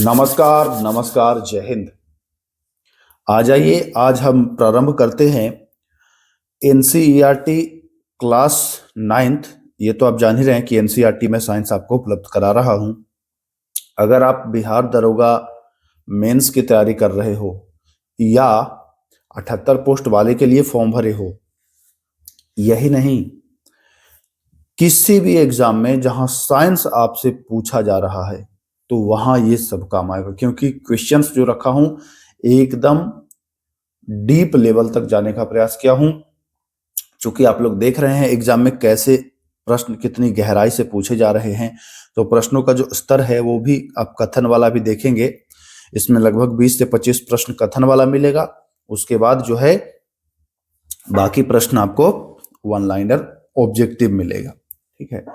नमस्कार नमस्कार, जय हिंद। आ जाइए, आज हम प्रारंभ करते हैं एनसीईआरटी क्लास 9th। ये तो आप जान ही रहे हैं कि एनसीईआरटी में साइंस आपको उपलब्ध करा रहा हूं। अगर आप बिहार दरोगा मेंस की तैयारी कर रहे हो या 78 पोस्ट वाले के लिए फॉर्म भरे हो, यही नहीं, किसी भी एग्जाम में जहां साइंस आपसे पूछा जा रहा है तो वहां ये सब काम आएगा, क्योंकि क्वेश्चंस जो रखा हूं एकदम डीप लेवल तक जाने का प्रयास किया हूं। चूंकि आप लोग देख रहे हैं एग्जाम में कैसे प्रश्न कितनी गहराई से पूछे जा रहे हैं, तो प्रश्नों का जो स्तर है वो भी आप कथन वाला भी देखेंगे। इसमें लगभग 20 से 25 प्रश्न कथन वाला मिलेगा। उसके बाद जो है बाकी प्रश्न आपको वन लाइनर ऑब्जेक्टिव मिलेगा। ठीक है,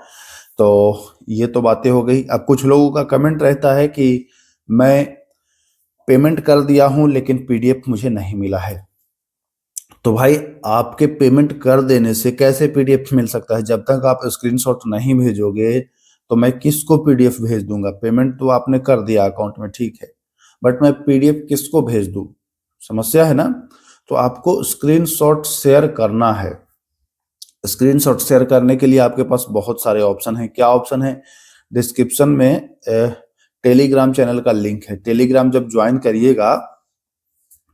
तो ये तो बातें हो गई। अब कुछ लोगों का कमेंट रहता है कि मैं पेमेंट कर दिया हूं लेकिन पीडीएफ मुझे नहीं मिला है। तो भाई, आपके पेमेंट कर देने से कैसे पीडीएफ मिल सकता है? जब तक आप स्क्रीनशॉट नहीं भेजोगे तो मैं किसको पीडीएफ भेज दूंगा? पेमेंट तो आपने कर दिया अकाउंट में, ठीक है, बट मैं पीडीएफ किसको भेज दूं? समस्या है ना। तो आपको स्क्रीनशॉट शेयर करना है। स्क्रीनशॉट शेयर करने के लिए आपके पास बहुत सारे ऑप्शन हैं। क्या ऑप्शन है? डिस्क्रिप्शन में टेलीग्राम चैनल का लिंक है। टेलीग्राम जब ज्वाइन करिएगा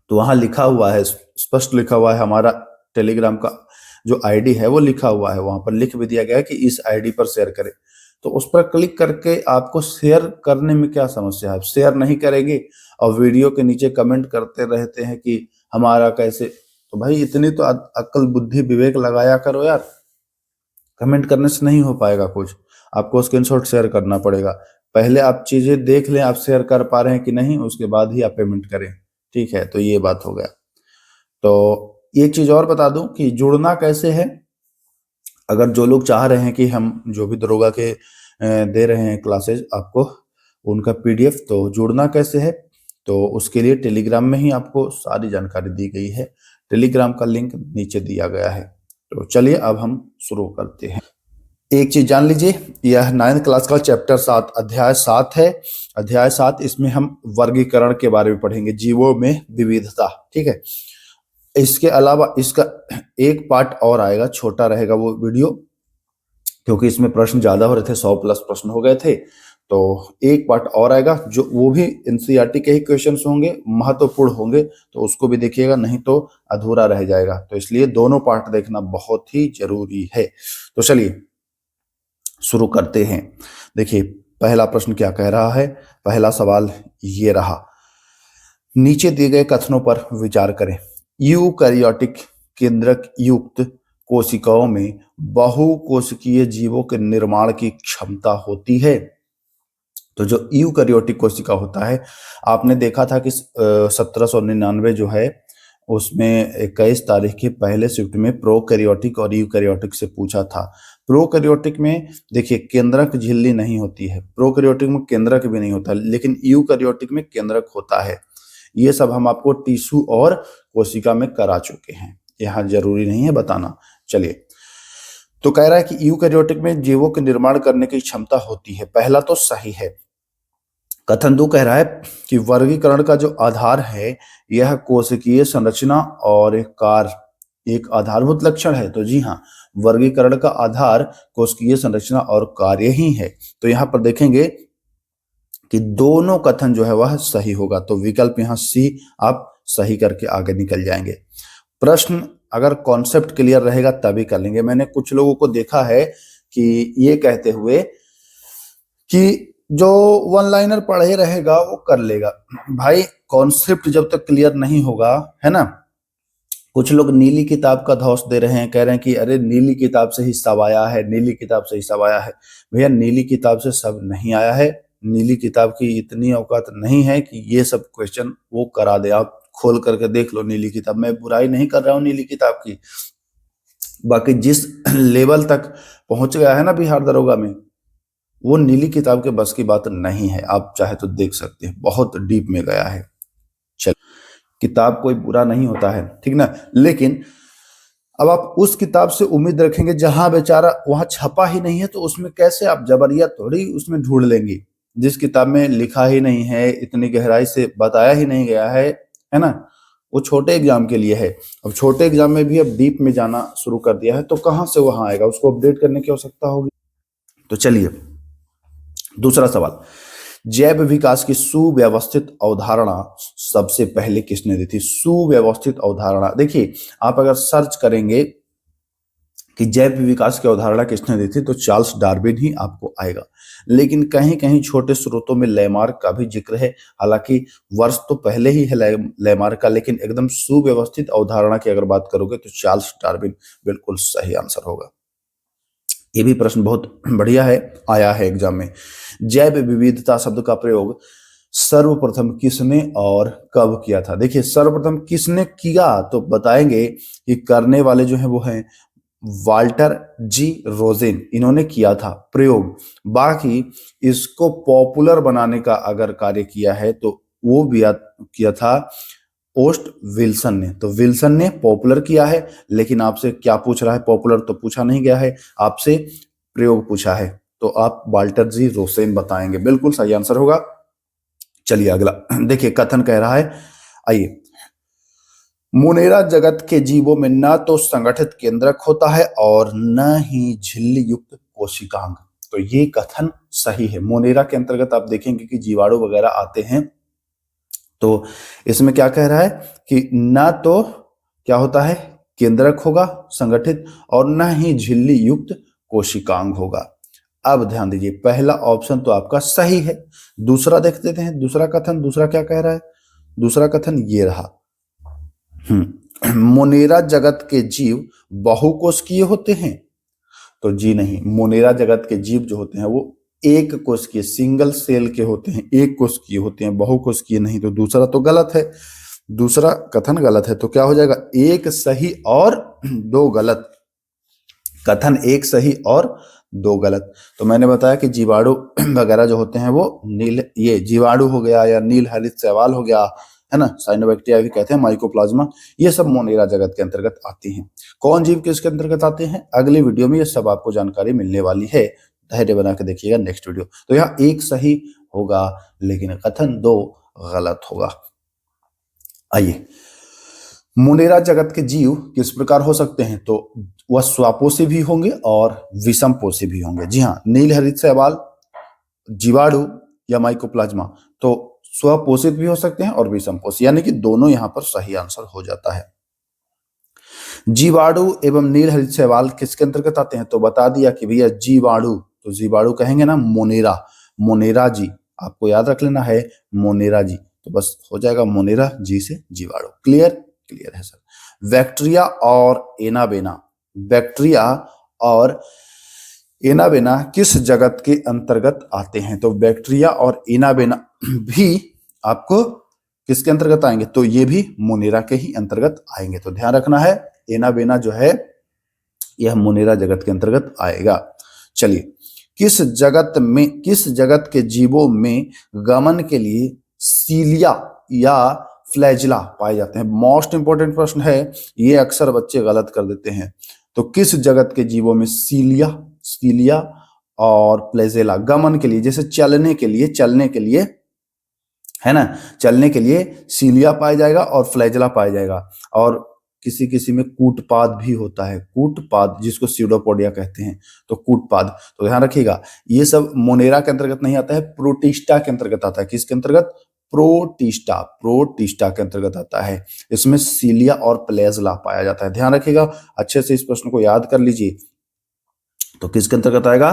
तो वहां लिखा हुआ है, स्पष्ट लिखा हुआ है, हमारा टेलीग्राम का जो आईडी है वो लिखा हुआ है। वहां पर लिख भी दिया गया है कि इस आईडी पर शेयर करें। तो उस पर क्लिक करके आपको शेयर करने में क्या समस्या है? शेयर नहीं करेंगे और वीडियो के नीचे कमेंट करते रहते हैं कि हमारा कैसे। तो भाई, इतनी तो अक्ल बुद्धि विवेक लगाया करो यार। कमेंट करने से नहीं हो पाएगा कुछ, आपको स्क्रीनशॉट शेयर करना पड़ेगा। पहले आप चीजें देख लें, आप शेयर कर पा रहे हैं कि नहीं, उसके बाद ही आप पेमेंट करें। ठीक है, तो ये बात हो गया। तो एक चीज और बता दूं कि जुड़ना कैसे है। अगर जो लोग चाह रहे हैं कि हम जो भी दरोगा के दे रहे हैं क्लासेस आपको, उनका पीडीएफ, तो जुड़ना कैसे है? तो उसके लिए टेलीग्राम में ही आपको सारी जानकारी दी गई है। टेलीग्राम का लिंक नीचे दिया गया है। तो चलिए अब हम शुरू करते हैं। एक चीज जान लीजिए, यह 9th क्लास का चैप्टर 7 अध्याय 7 है। अध्याय 7, इसमें हम वर्गीकरण के बारे में पढ़ेंगे, जीवों में विविधता। ठीक है, इसके अलावा इसका एक पार्ट और आएगा, छोटा रहेगा वो वीडियो, क्योंकि इसमें प्रश्न ज्यादा हो रहे थे, 100 प्लस प्रश्न हो गए थे। तो एक पार्ट और आएगा, जो वो भी एनसीईआरटी के ही क्वेश्चंस होंगे, महत्वपूर्ण होंगे, तो उसको भी देखिएगा, नहीं तो अधूरा रह जाएगा। तो इसलिए दोनों पार्ट देखना बहुत ही जरूरी है। तो चलिए शुरू करते हैं। देखिए, पहला प्रश्न क्या कह रहा है। पहला सवाल ये रहा, नीचे दिए गए कथनों पर विचार करें। यूकैरियोटिक केंद्रक युक्त कोशिकाओं में बहुकोशिकीय जीवों के निर्माण की क्षमता होती है। तो जो यूकैरियोटिक कोशिका होता है, आपने देखा था कि 1799 जो है उसमें 21 तारीख के पहले शिफ्ट में प्रोकैरियोटिक और यूकैरियोटिक से पूछा था। प्रोकैरियोटिक में देखिए केंद्रक झिल्ली नहीं होती है, प्रोकैरियोटिक में केंद्रक भी नहीं होता, लेकिन यूकैरियोटिक में केंद्रक होता है। ये सब हम आपको टिश्यू और कोशिका में करा चुके हैं, यहाँ जरूरी नहीं है बताना। चलिए, तो कह रहा है कि यूकैरियोटिक में जीवों के निर्माण करने की क्षमता होती है। पहला तो सही है। कथन 2 कह रहा है कि वर्गीकरण का जो आधार है यह कोशिकीय संरचना और कार्य एक आधारभूत लक्षण है। तो जी हाँ, वर्गीकरण का आधार कोशिकीय संरचना और कार्य ही है। तो यहाँ पर देखेंगे कि दोनों कथन जो है वह सही होगा। तो विकल्प यहाँ सी आप सही करके आगे निकल जाएंगे। प्रश्न अगर कॉन्सेप्ट क्लियर रहेगा तभी कर लेंगे। मैंने कुछ लोगों को देखा है कि ये कहते हुए कि जो वन लाइनर पढ़े रहेगा वो कर लेगा। भाई, कॉन्सेप्ट जब तक क्लियर नहीं होगा, है ना। कुछ लोग नीली किताब का धौंस दे रहे हैं, कह रहे हैं कि अरे नीली किताब से ही सब आया है, नीली किताब से ही सब आया है। भैया, नीली किताब से सब नहीं आया है। नीली किताब की इतनी औकात नहीं है कि ये सब क्वेश्चन वो करा दे। आप खोल करके देख लो नीली किताब। मैं बुराई नहीं कर रहा हूँ नीली किताब की, बाकी जिस लेवल तक पहुंच गया है ना बिहार दरोगा में, वो नीली किताब के बस की बात नहीं है। आप चाहे तो देख सकते हैं, बहुत डीप में गया है। चल, किताब कोई बुरा नहीं होता है, ठीक ना, लेकिन अब आप उस किताब से उम्मीद रखेंगे जहां बेचारा वहां छपा ही नहीं है, तो उसमें कैसे आप जबरिया थोड़ी उसमें ढूंढ लेंगे। जिस किताब में लिखा ही नहीं है, इतनी गहराई से बताया ही नहीं गया है ना, वो छोटे एग्जाम के लिए है। अब छोटे एग्जाम में भी अब डीप में जाना शुरू कर दिया है, तो कहाँ से वहां आएगा, उसको अपडेट करने की आवश्यकता होगी। तो चलिए दूसरा सवाल, जैव विकास की सुव्यवस्थित अवधारणा सबसे पहले किसने दी थी? सुव्यवस्थित अवधारणा, देखिए आप अगर सर्च करेंगे कि जैव विकास की अवधारणा किसने दी थी, तो चार्ल्स डार्विन ही आपको आएगा। लेकिन कहीं कहीं छोटे स्रोतों में लैमार्क का भी जिक्र है, हालांकि वर्ष तो पहले ही है लैमार्क का, लेकिन एकदम सुव्यवस्थित अवधारणा की अगर बात करोगे तो चार्ल्स डार्विन बिल्कुल सही आंसर होगा। ये भी प्रश्न बहुत बढ़िया है, आया है एग्जाम में। जैव विविधता शब्द का प्रयोग सर्वप्रथम किसने और कब किया था? देखिए सर्वप्रथम किसने किया तो बताएंगे कि करने वाले जो है वो हैं वाल्टर जी रोजेन, इन्होंने किया था प्रयोग। बाकी इसको पॉपुलर बनाने का अगर कार्य किया है तो वो भी किया था ओस्ट विल्सन ने। तो विल्सन ने पॉपुलर किया है, लेकिन आपसे क्या पूछ रहा है, पॉपुलर तो पूछा नहीं गया है, आपसे प्रयोग पूछा है, तो आप वाल्टर जी रोसेन बताएंगे, बिल्कुल सही आंसर होगा। चलिए अगला देखिए, कथन कह रहा है, आइए, मोनेरा जगत के जीवों में न तो संगठित केंद्रक होता है और न ही झिल्ली युक्त कोशिकांग। तो ये कथन सही है। मोनेरा के अंतर्गत आप देखेंगे कि जीवाणु वगैरह आते हैं, तो इसमें क्या कह रहा है कि न तो क्या होता है, केंद्रक होगा संगठित, और न ही झिल्ली युक्त कोशिकांग होगा। अब ध्यान दीजिए, पहला ऑप्शन तो आपका सही है। दूसरा देख लेते हैं, दूसरा कथन, दूसरा क्या कह रहा है? दूसरा कथन ये रहा, मोनेरा जगत के जीव बहुकोशिकीय होते हैं। तो जी नहीं, मोनेरा जगत के जीव जो होते हैं वो एक कोशिकीय, सिंगल सेल के होते हैं, एक कोशिकीय होते हैं, बहुकोशिकीय नहीं। तो दूसरा तो गलत है, दूसरा कथन गलत है। तो क्या हो जाएगा, एक सही और दो गलत। कथन एक सही और दो गलत। तो मैंने बताया कि जीवाणु वगैरह जो होते हैं वो नील, ये जीवाणु हो गया या नील हरित शैवाल हो गया, है ना, साइनोबैक्टीरिया भी कहते हैं, माइकोप्लाज्मा, ये सब मोनेरा जगत के अंतर्गत आती हैं। कौन जीव किसके अंतर्गत आते हैं, अगली वीडियो में ये सब आपको जानकारी मिलने वाली है, धैर्य बना के देखिएगा नेक्स्ट वीडियो। तो यहाँ एक सही होगा, लेकिन कथन दो गलत होगा। आइए, मोनेरा जगत के जीव किस प्रकार हो सकते हैं? तो वह स्वापोषी भी होंगे और विषमपोषी भी होंगे। जी हाँ, नील हरित शैवाल, जीवाणु या माइकोप्लाज्मा तो स्वपोषित भी हो सकते हैं और विषमपोषी, यानी कि दोनों यहां पर सही आंसर हो जाता है। जीवाणु एवं नील हरित शैवाल किसके अंतर्गत आते हैं? तो बता दिया कि भैया जीवाणु, तो जीवाणु कहेंगे ना मोनेरा, मोनेरा जी, आपको याद रख लेना है मोनेरा जी, तो बस हो जाएगा मोनेरा जी से जीवाणु। क्लियर? क्लियर है सर। बैक्टीरिया और एनाबेना, बैक्टीरिया और एनाबेना किस जगत के अंतर्गत आते हैं? तो बैक्टीरिया और एनाबेना भी आपको किसके अंतर्गत आएंगे? तो ये भी मोनेरा के ही अंतर्गत आएंगे। तो ध्यान रखना है, एनाबेना जो है यह मोनेरा जगत के अंतर्गत आएगा। चलिए, किस जगत के जीवों में गमन के लिए सीलिया या फ्लैजिला पाए जाते हैं? मोस्ट इंपोर्टेंट प्रश्न है ये, अक्सर बच्चे गलत कर देते हैं। तो किस जगत के जीवों में सीलिया और फ्लैजिला गमन के लिए, जैसे चलने के लिए है ना, चलने के लिए सीलिया पाया जाएगा और फ्लैजिला पाया जाएगा, और किसी किसी में कूटपाद भी होता है, कूटपाद जिसको स्यूडोपोडिया कहते हैं, तो कूटपाद। तो ध्यान रखिएगा, ये सब मोनेरा के अंतर्गत नहीं आता है, प्रोटिस्टा के अंतर्गत आता है। किसके अंतर्गत? प्रोटिस्टा के अंतर्गत आता है। इसमें सीलिया और फ्लैजिला पाया जाता है। ध्यान रखिएगा, अच्छे से इस प्रश्न को याद कर लीजिए। तो किसके अंतर्गत आएगा?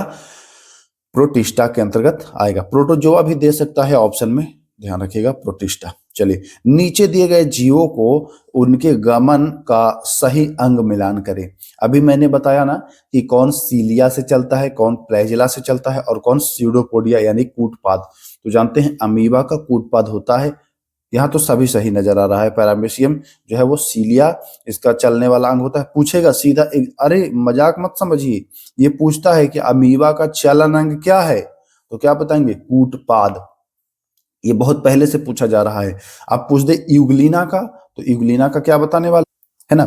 प्रोटिस्टा के अंतर्गत आएगा। प्रोटोजोआ भी दे सकता है ऑप्शन में, ध्यान रखिएगा, प्रोटिस्टा। चलिए, नीचे दिए गए जीवों को उनके गमन का सही अंग मिलान करें। अभी मैंने बताया ना कि कौन सीलिया से चलता है, कौन फ्लैजिला से चलता है और कौन स्यूडोपोडिया यानी कूटपाद। तो जानते हैं अमीबा का कूटपाद होता है, यहाँ तो सभी सही नजर आ रहा है। पैरामीशियम जो है वो सीलिया, इसका चलने वाला अंग होता है। पूछेगा सीधा, अरे मजाक मत समझिए, ये पूछता है कि अमीबा का चलन अंग क्या है, तो क्या बताएंगे? कूटपाद। ये बहुत पहले से पूछा जा रहा है। आप पूछ दे यूग्लिना का, तो यूग्लिना का क्या बताने वाला है ना,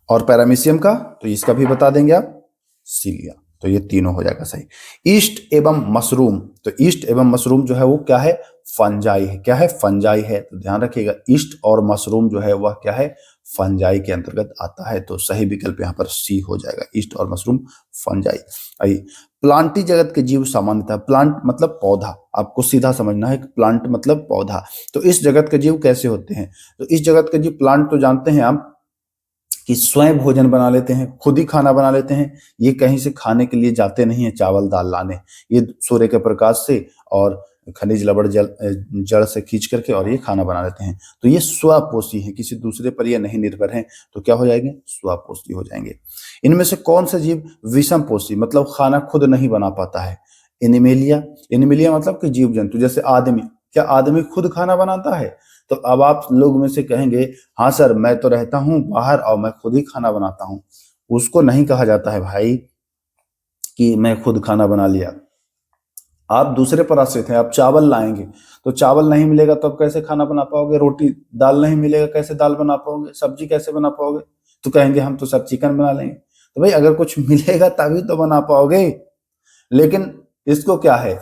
और पैरामीशियम का, तो इसका भी बता देंगे आप, सीलिया। तो ये तीनों हो जाएगा सही। ईस्ट एवं मशरूम, तो ईस्ट एवं मशरूम जो है वो क्या है, फंजाई है। क्या है, फंजाई है। तो ध्यान रखिएगा ईस्ट और मशरूम जो है वह क्या है, फंजाई के अंतर्गत आता है। तो सही विकल्प यहाँ पर सी हो जाएगा, ईस्ट और मशरूम फंजाई। आइए, प्लांटी जगत के जीव सामान्यतः, प्लांट मतलब पौधा, आपको सीधा समझना है कि प्लांट मतलब पौधा। तो इस जगत के जीव कैसे होते हैं, तो इस जगत के जीव, प्लांट तो जानते हैं आप कि स्वयं भोजन बना लेते हैं, खुद ही खाना बना लेते हैं। ये कहीं से खाने के लिए जाते नहीं है चावल दाल लाने, ये सूर्य के प्रकाश से और खनिज लवण जड़ से खींच करके और ये खाना बना लेते हैं। तो ये स्वपोषी है, किसी दूसरे पर ये नहीं निर्भर है। तो क्या हो जाएंगे, स्वपोषी हो जाएंगे। इनमें से कौन सा जीव विषम पोषी, मतलब खाना खुद नहीं बना पाता है, एनिमेलिया। एनिमेलिया मतलब कि जीव जंतु, जैसे आदमी, क्या आदमी खुद खाना बनाता है। तो अब आप लोग में से कहेंगे हाँ सर मैं तो रहता हूं बाहर और मैं खुद ही खाना बनाता हूं, उसको नहीं कहा जाता है भाई कि मैं खुद खाना बना लिया। आप दूसरे पर आश्रित हैं, आप चावल लाएंगे तो चावल नहीं मिलेगा तो आप कैसे खाना बना पाओगे, रोटी दाल नहीं मिलेगा कैसे दाल बना पाओगे, सब्जी कैसे बना पाओगे। तो कहेंगे हम तो सब चिकन बना लेंगे। तो भाई अगर कुछ मिलेगा तभी तो बना पाओगे। लेकिन इसको क्या है,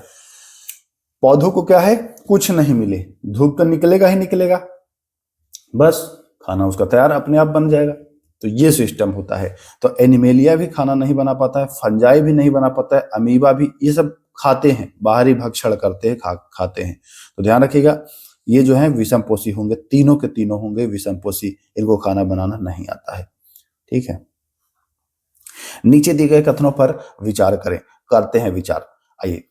पौधों को क्या है, कुछ नहीं मिले, धूप तो निकलेगा ही निकलेगा, बस खाना उसका तैयार अपने आप बन जाएगा। तो ये सिस्टम होता है। तो एनिमेलिया भी खाना नहीं बना पाता है, फंजाई भी नहीं बना पाता है, अमीबा भी, ये सब खाते हैं, बाहरी भक्षण करते हैं, खाते हैं। तो ध्यान रखिएगा ये जो है विषम पोषी होंगे, तीनों के तीनों होंगे विषम पोषी, इनको खाना बनाना नहीं आता है। ठीक है, नीचे दिए गए कथनों पर विचार करें, करते हैं विचार। आइए,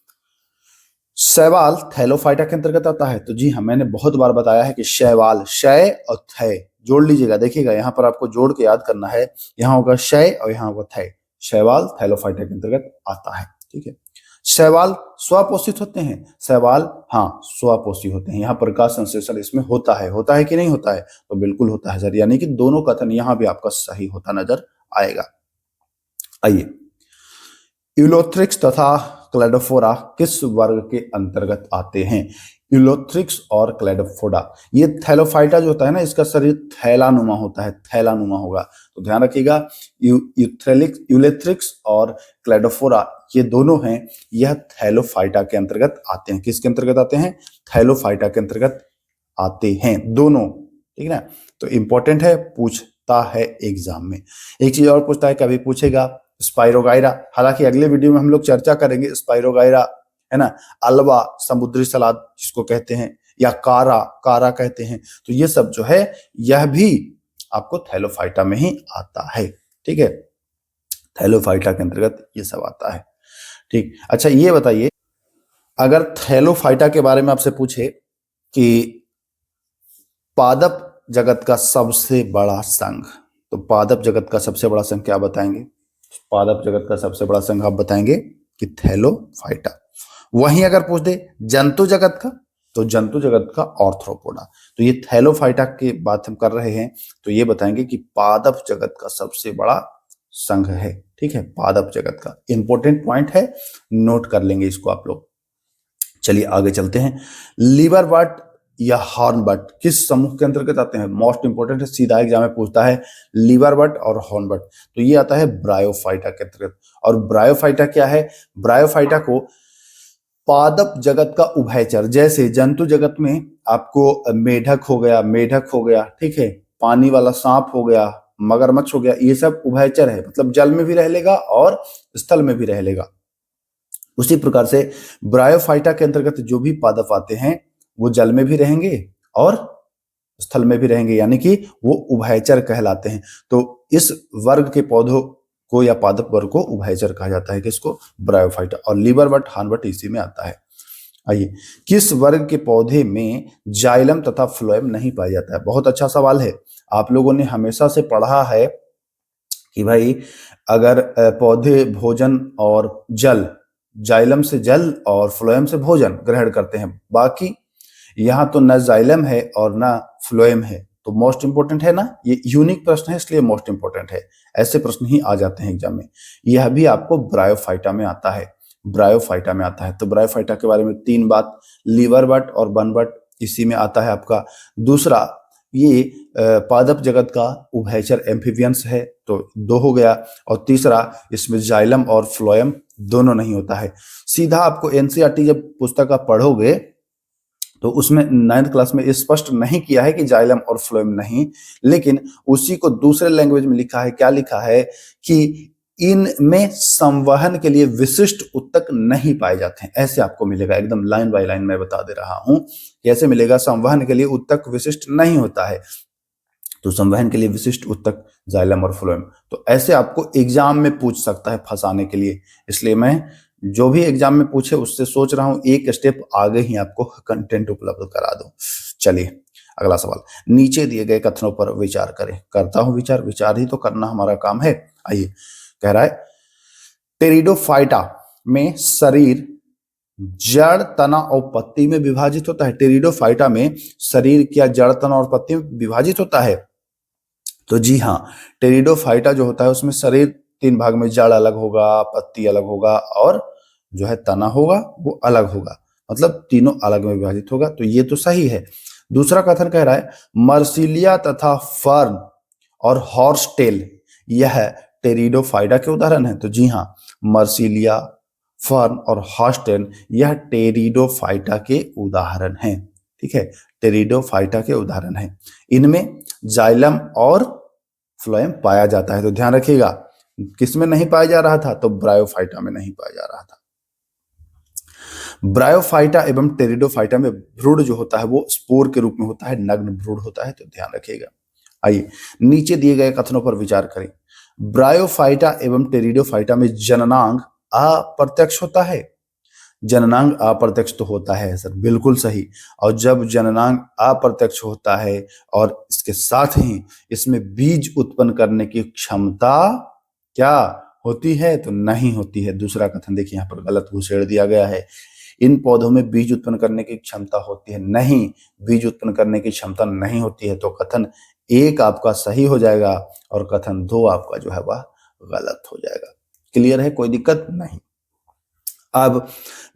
शैवाल थैलोफाइटा के अंतर्गत आता है। तो जी हाँ, मैंने बहुत बार बताया है कि शैवाल, शय और थै जोड़ लीजिएगा, देखिएगा यहाँ पर आपको जोड़ के याद करना है, यहाँ होगा शय और यहाँ होगा थै। शैवाल थैलोफाइटा के अंतर्गत आता है। ठीक है, शैवाल स्वपोषित होते हैं, शैवाल हाँ स्वपोषी होते हैं। यहाँ प्रकाश संश्लेषण इसमें होता है कि नहीं होता है, तो बिल्कुल होता है सर, यानी कि दोनों कथन यहाँ भी आपका सही होता नजर आएगा। आइए, यूलोथ्रिक्स तथा क्लेडोफोरा किस वर्ग के अंतर्गत आते हैं। यूलोथ्रिक्स और क्लेडोफोरा, ये थैलोफाइटा जो होता है ना, इसका शरीर थैलानुमा होता है, थैलानुमा होगा। तो ध्यान रखिएगा यूलेथ्रिक्स और क्लेडोफोरा ये दोनों हैं, यह थैलोफाइटा के अंतर्गत आते हैं। किसके अंतर्गत आते हैं, थैलोफाइटा के अंतर्गत आते हैं दोनों। ठीक है ना, तो इंपॉर्टेंट है, पूछता है एग्जाम में। एक चीज और पूछता है, कभी पूछेगा स्पाइरोगाइरा, हालांकि अगले वीडियो में हम लोग चर्चा करेंगे स्पाइरोगाइरा, है ना, अल्वा समुद्री सलाद जिसको कहते हैं, या कारा कहते हैं। तो ये सब जो है यह भी आपको थैलोफाइटा में ही आता है। ठीक है, थैलोफाइटा के अंतर्गत ये सब आता है। ठीक, अच्छा ये बताइए, अगर थैलोफाइटा के बारे में आपसे पूछे कि पादप जगत का सबसे बड़ा संघ, तो पादप जगत का सबसे बड़ा संघ क्या बताएंगे, पादप जगत का सबसे बड़ा संघ आप बताएंगे कि थैलोफाइटा। वहीं अगर पूछ दे जंतु जगत का, तो जंतु जगत का ऑर्थ्रोपोडा। तो ये थैलोफाइटा की बात हम कर रहे हैं, तो ये बताएंगे कि पादप जगत का सबसे बड़ा संघ है। ठीक है, पादप जगत का इंपॉर्टेंट पॉइंट है, नोट कर लेंगे इसको आप लोग। चलिए आगे चलते हैं, लीवर बट या हॉर्नबट किस समूह के अंतर्गत आते हैं। मोस्ट इंपोर्टेंट है, सीधा एग्जाम में पूछता है लीवर बट और हॉर्नबट। तो ये आता है ब्रायोफाइटा के अंतर्गत। और ब्रायोफाइटा क्या है, ब्रायोफाइटा को पादप जगत का उभयचर, जैसे जंतु जगत में आपको मेढक हो गया, ठीक है, पानी वाला सांप हो गया, मगरमच्छ हो गया, ये सब उभयचर है, मतलब जल में भी रह लेगा और स्थल में भी रह लेगा। उसी प्रकार से ब्रायोफाइटा के अंतर्गत जो भी पादप आते हैं वो जल में भी रहेंगे और स्थल में भी रहेंगे, यानी कि वो उभयचर कहलाते हैं। तो इस वर्ग के पौधों को या पादप वर्ग को उभयचर कहा जाता है, किसको, ब्रायोफाइटा। और लीवर बट हार्नबट इसी में आता है। आइए, किस वर्ग के पौधे में जाइलम तथा फ्लोएम नहीं पाया जाता है। बहुत अच्छा सवाल है, आप लोगों ने हमेशा से पढ़ा है कि भाई अगर पौधे भोजन और जल, जाइलम से जल और फ्लोएम से भोजन ग्रहण करते हैं, बाकी यहाँ तो न जाइलम है और न फ्लोएम है, तो मोस्ट इंपोर्टेंट है ना, ये यूनिक प्रश्न है इसलिए मोस्ट इंपोर्टेंट है। ऐसे प्रश्न ही आ जाते हैं एग्जाम में। यह भी आपको ब्रायोफाइटा में आता है, ब्रायोफाइटा में आता है। तो ब्रायोफाइटा के बारे में तीन बात, लीवर बट और बन बट इसी में आता है आपका। दूसरा, ये पादप जगत का उभयचर एम्फीबियंस है, तो 2 हो गया। और तीसरा, इसमें जाइलम और फ्लोएम दोनों नहीं होता है। सीधा आपको एनसीईआरटी जब पुस्तक आप पढ़ोगे तो उसमें 9th क्लास में स्पष्ट नहीं किया है कि जाइलम और फ्लोएम नहीं, लेकिन उसी को दूसरे लैंग्वेज में लिखा है। क्या लिखा है कि इनमें संवहन के लिए विशिष्ट उत्तक नहीं पाए जाते हैं। ऐसे आपको मिलेगा, एकदम लाइन बाय लाइन मैं बता दे रहा हूं। कैसे मिलेगा? संवहन के लिए उत्तक विशिष्ट नहीं होता है, तो संवहन के लिए विशिष्ट उत्तक जाइलम और फ्लोएम। तो ऐसे आपको एग्जाम में पूछ सकता है फंसाने के लिए, इसलिए मैं जो भी एग्जाम में पूछे उससे सोच रहा हूं एक स्टेप आगे ही आपको कंटेंट उपलब्ध करा दूं। चलिए अगला सवाल, नीचे दिए गए कथनों पर विचार करें। करता हूं विचार, विचार ही तो करना हमारा काम है। आइए, कह रहा है टेरिडोफाइटा में शरीर जड़, तना और पत्ती में विभाजित होता है। टेरिडोफाइटा में शरीर क्या जड़, तना और पत्ती में विभाजित होता है? तो जी हाँ, टेरिडोफाइटा जो होता है उसमें शरीर 3 भाग में, जड़ अलग होगा, पत्ती अलग होगा और जो है तना होगा वो अलग होगा, मतलब तीनों अलग में विभाजित होगा। तो ये तो सही है। दूसरा कथन कह रहा है मर्सिलिया तथा फर्न और हॉर्सटेल यह टेरिडोफाइटा के उदाहरण है। तो जी हाँ, मर्सिलिया, फर्न और हॉर्सटेल यह टेरिडोफाइटा के उदाहरण हैं। ठीक है, टेरिडोफाइटा के उदाहरण हैं। इनमें जाइलम और फ्लोएम पाया जाता है। तो ध्यान रखिएगा, किसमें नहीं पाया जा रहा था? तो ब्रायोफाइटा में नहीं पाया जा रहा था। ब्रायोफाइटा एवं टेरिडोफाइटा में भ्रूण जो होता है वो स्पोर के रूप में होता है, नग्न भ्रूण होता है। तो ध्यान रखिएगा। आइए, नीचे दिए गए कथनों पर विचार करें। ब्रायोफाइटा एवं टेरिडोफाइटा में जननांग अप्रत्यक्ष होता है। जननांग अप्रत्यक्ष तो होता है सर, बिल्कुल सही। और जब जननांग अप्रत्यक्ष होता है और इसके साथ ही इसमें बीज उत्पन्न करने की क्षमता क्या होती है? तो नहीं होती है। दूसरा कथन देखिए, यहाँ पर गलत घुसेड़ दिया गया है। इन पौधों में बीज उत्पन्न करने की क्षमता होती है, नहीं, बीज उत्पन्न करने की क्षमता नहीं होती है। तो कथन 1 आपका सही हो जाएगा और कथन 2 आपका जो है वह गलत हो जाएगा। क्लियर है? कोई दिक्कत नहीं। अब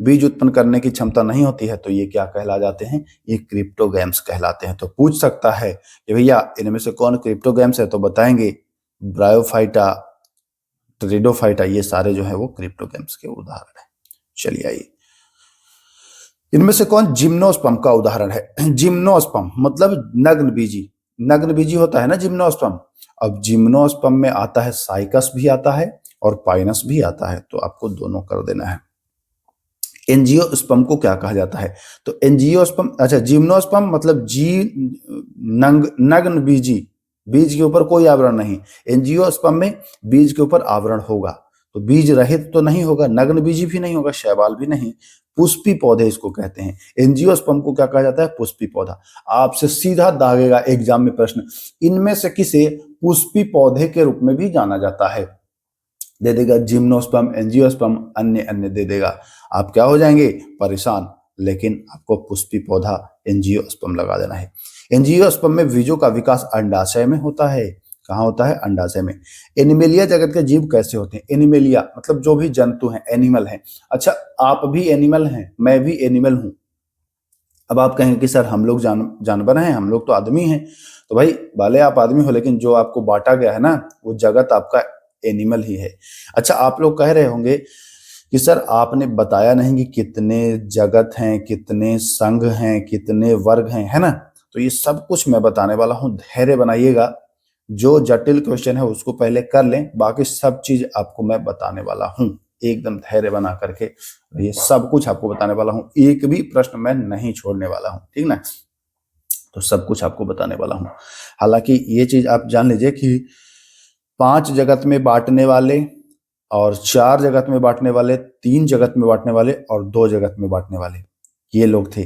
बीज उत्पन्न करने की क्षमता नहीं होती है तो ये क्या कहला जाते हैं? ये क्रिप्टोगैम्स कहलाते हैं। तो पूछ सकता है कि भैया इनमें से कौन क्रिप्टोगैम्स है? तो बताएंगे ब्रायोफाइटा, टेरिडोफाइटा, ये सारे जो है वो क्रिप्टोगैम्स के उदाहरण है। चलिए आइए, इनमें से कौन जिम्नोस्पर्म का उदाहरण है? जिम्नोस्पर्म मतलब नग्न बीजी, नग्न बीजी होता है ना जिम्नोस्पर्म। अब जिम्नोस्पर्म में आता है साइकस भी आता है और पाइनस भी आता है, तो आपको दोनों कर देना है। एंजियोस्पर्म को क्या कहा जाता है? तो एंजियोस्पर्म, अच्छा, जिम्नोस्पर्म मतलब नग्न बीजी, बीज के ऊपर कोई आवरण नहीं। एंजियोस्पर्म में बीज के ऊपर आवरण होगा, तो बीज रहित तो नहीं होगा, नग्न बीजी भी नहीं होगा, शैवाल भी नहीं, पुष्पी पौधे इसको कहते हैं। एंजियोस्पर्म को क्या कहा जाता है? पुष्पी पौधा। आपसे सीधा दागेगा एग्जाम में प्रश्न, इनमें से किसे पुष्पी पौधे के रूप में भी जाना जाता है? दे देगा जिम्नोस्पर्म, एंजियोस्पर्म, अन्य अन्य दे देगा। आप क्या हो जाएंगे? परेशान। लेकिन आपको पुष्पी पौधा एंजियोस्पर्म लगा देना है। एंजियोस्पर्म में बीजों का विकास अंडाशय में होता है। कहाँ होता है? अंडाशय में। एनिमेलिया जगत के जीव कैसे होते हैं? एनिमेलिया मतलब जो भी जंतु हैं, एनिमल हैं। अच्छा, आप भी एनिमल हैं, मैं भी एनिमल हूं। अब आप कहेंगे कि सर हम लोग जानवर हैं, हम लोग तो आदमी हैं। तो भाई भले आप आदमी हो, लेकिन जो आपको बांटा गया है ना वो जगत आपका एनिमल ही है। अच्छा, आप लोग कह रहे होंगे कि सर आपने बताया नहीं कि कितने जगत हैं, कितने संघ हैं, कितने वर्ग हैं, है ना? तो ये सब कुछ मैं बताने वाला हूं, धैर्य बनाइएगा। जो जटिल क्वेश्चन है उसको पहले कर लें, बाकी सब चीज आपको मैं बताने वाला हूं। एकदम धैर्य बना करके ये सब कुछ आपको बताने वाला हूं, एक भी प्रश्न मैं नहीं छोड़ने वाला हूं, ठीक ना? तो सब कुछ आपको बताने वाला हूं। हालांकि ये चीज आप जान लीजिए कि 5 जगत में बांटने वाले और 4 जगत में बांटने वाले, 3 जगत में बांटने वाले और 2 जगत में बांटने वाले, ये लोग थे।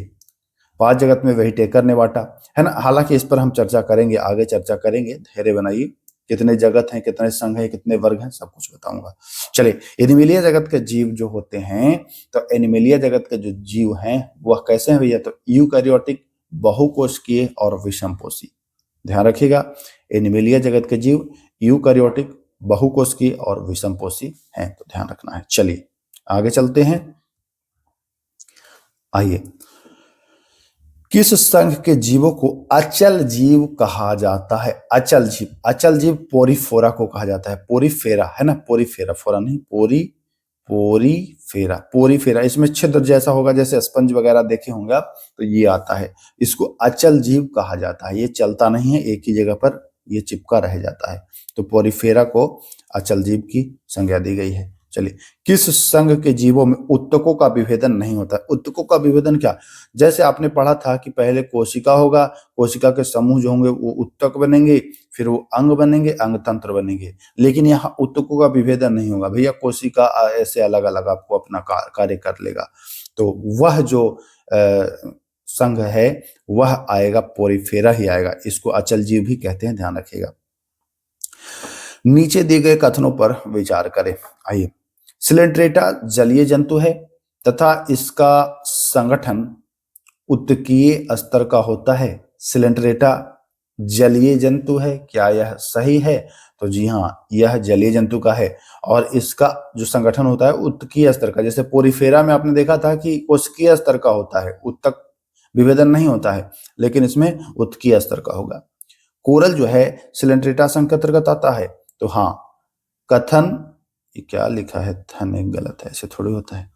5 जगत में वही टेकर ने बांटा, है ना? हालांकि इस पर हम चर्चा करेंगे, आगे चर्चा करेंगे, धैर्य बनाइए। कितने जगत हैं, कितने संघ हैं, कितने वर्ग हैं, सब कुछ बताऊंगा। चलिए, एनिमेलिया जगत के जीव जो होते हैं, तो एनिमेलिया जगत के जो जीव हैं वह कैसे हैं भैया? तो यूकैरियोटिक, बहुकोशिकीय और विषमपोषी। ध्यान रखिएगा, एनिमेलिया जगत के जीव यूकैरियोटिक, बहुकोशिकीय और विषमपोषी हैं, तो ध्यान रखना है। चलिए आगे चलते हैं। आइए, किस संघ के जीवों को अचल जीव कहा जाता है? अचल जीव, अचल जीव पोरीफोरा को कहा जाता है। पोरीफेरा है ना, पोरीफेरा, फोरा नहीं, पोरीफेरा, पोरीफेरा। इसमें छिद्र जैसा होगा, जैसे स्पंज वगैरह देखे होंगे आप, तो ये आता है। इसको अचल जीव कहा जाता है। ये चलता नहीं है, एक ही जगह पर ये चिपका रह जाता है। तो पोरीफेरा को अचल जीव की संज्ञा दी गई है। चलिए, किस संघ के जीवों में उत्तकों का विभेदन नहीं होता है? उत्तकों का विभेदन क्या? जैसे आपने पढ़ा था कि पहले कोशिका होगा, कोशिका के समूह जो होंगे वो उत्तक बनेंगे, फिर वो अंग बनेंगे, अंग तंत्र बनेंगे। लेकिन यहाँ उत्तकों का विभेदन नहीं होगा भैया, कोशिका ऐसे अलग अलग आपको अपना कार्य कर लेगा। तो वह जो संघ है वह आएगा, पोरीफेरा ही आएगा। इसको अचल जीव भी कहते हैं, ध्यान रखिएगा। नीचे दिए गए कथनों पर विचार करें। आइए, सिलेंट्रेटा जलीय जंतु है तथा इसका संगठन उत्तकीय स्तर का होता है। सिलेंट्रेटा जलीय जंतु है, क्या यह सही है? तो जी हाँ, यह जलीय जंतु का है और इसका जो संगठन होता है उत्तकीय स्तर का। जैसे पोरीफेरा में आपने देखा था कि कोशिकीय स्तर का होता है, उत्तक विभेदन नहीं होता है, लेकिन इसमें उत्तकीय स्तर का होगा। कोरल जो है सिलेंट्रेटा संघ के अंतर्गत आता है। तो हाँ, कथन, ये क्या लिखा है, थन एक गलत है, ऐसे थोड़ी होता है।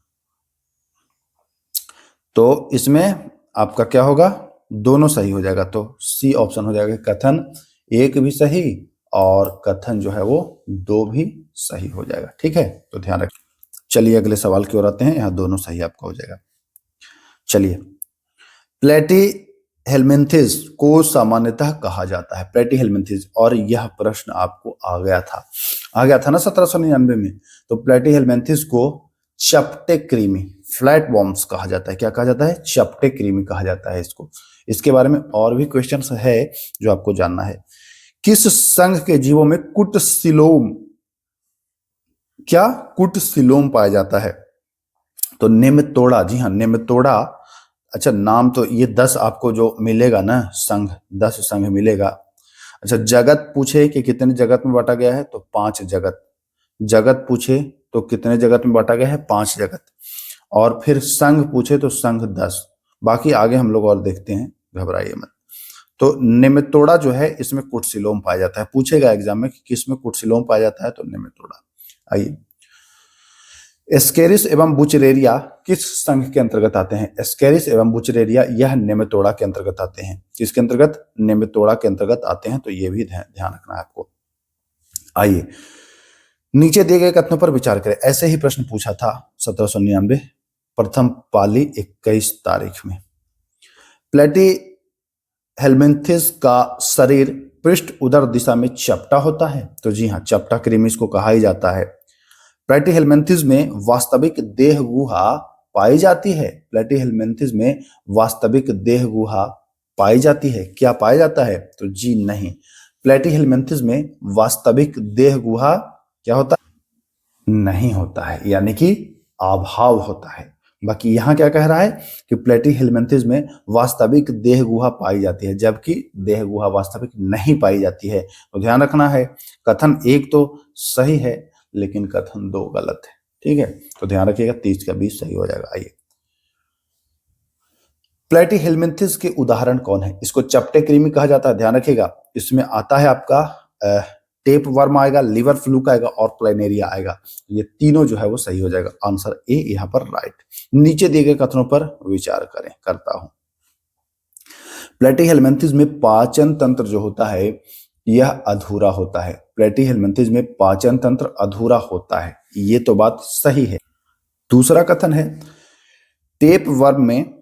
तो इसमें आपका क्या होगा, दोनों सही हो जाएगा। तो सी ऑप्शन हो जाएगा, कथन एक भी सही और कथन जो है वो दो भी सही हो जाएगा। ठीक है, तो ध्यान रखिए। चलिए अगले सवाल की ओर आते हैं, यहाँ दोनों सही आपका हो जाएगा। चलिए, प्लेटी हेलमिंथिस को सामान्यतः कहा जाता है। प्लेटी हेलमिंथिस, और यह प्रश्न आपको आ गया था ना 1799 में। तो प्लेटी हेलमिंथिस को चपटे कृमि, फ्लैट वॉर्म्स कहा जाता है। क्या कहा जाता है? चपटे कृमि कहा जाता है इसको। इसके बारे में और भी क्वेश्चंस है जो आपको जानना है। किस संघ के जीवों में कुटसिलोम, क्या कुटसिलोम पाया जाता है? तो नेमतोड़ा, जी हाँ नेमतोड़ा। अच्छा, नाम तो ये 10 आपको जो मिलेगा ना संघ, 10 संघ मिलेगा। अच्छा, जगत पूछे कि कितने जगत में बांटा गया है, तो 5 जगत। जगत पूछे तो कितने जगत में बांटा गया है? 5 जगत। और फिर संघ पूछे तो संघ 10। बाकी आगे हम लोग और देखते हैं, घबराइए मत। तो नेमेटोड़ा जो है इसमें कुटसिलोम पाया जाता है। पूछेगा एग्जाम में कि किस में कुटसिलोम पाया जाता है, तो नेमेटोड़ा। आइए, एस्केरिस एवं बुचरेरिया किस संघ के अंतर्गत आते हैं? एस्केरिस एवं बुचरेरिया यह नेमेटोड़ा के अंतर्गत आते हैं। किसके अंतर्गत? नेमेटोड़ा के अंतर्गत आते हैं। तो ये भी ध्यान रखना है आपको। आइए, नीचे दिए गए कथनों पर विचार करें। ऐसे ही प्रश्न पूछा था 1799 प्रथम पाली 21 तारीख में। प्लेटी हेलमिंथिस का शरीर पृष्ठ उदर दिशा में चपटा होता है। तो जी हाँ, चपटा कृमि इसको कहा ही जाता है। प्लेटी हेलमिंथिस में वास्तविक देह गुहा पाई जाती है। प्लेटी हेलमिंथिस में वास्तविक देह गुहा पाई जाती है। क्या पाया जाता है? तो जी नहीं, प्लेटी हेलमिंथिस में वास्तविक देह गुहा क्या होता है? नहीं होता है, यानी कि अभाव होता है। बाकी यहां क्या कह रहा है कि प्लेटी हेलमिंथिस में वास्तविक देह गुहा पाई जाती है, जबकि देह गुहा वास्तविक नहीं पाई जाती है। तो ध्यान रखना है, कथन एक तो सही है लेकिन कथन 2 गलत है। ठीक है, तो ध्यान रखिएगा, 30 का 20 सही हो जाएगा। आइए, प्लेटी हेलमिंथिस के उदाहरण कौन है? इसको चपटे कृमि कहा जाता है। ध्यान रखिएगा, इसमें आता है आपका टेप वर्म आएगा, लिवर फ्लूक आएगा और प्लेनेरिया आएगा। ये तीनों जो है वो सही हो जाएगा। आंसर ए यहां पर राइट। नीचे दिए गए कथनों पर विचार करता हूं। प्लेटी हेलमिंथिस में पाचन तंत्र जो होता है यह अधूरा होता है। प्लेटी हेलमिंथिस में पाचन तंत्र अधूरा होता है, ये तो बात सही है। दूसरा कथन है, टेप वर्म में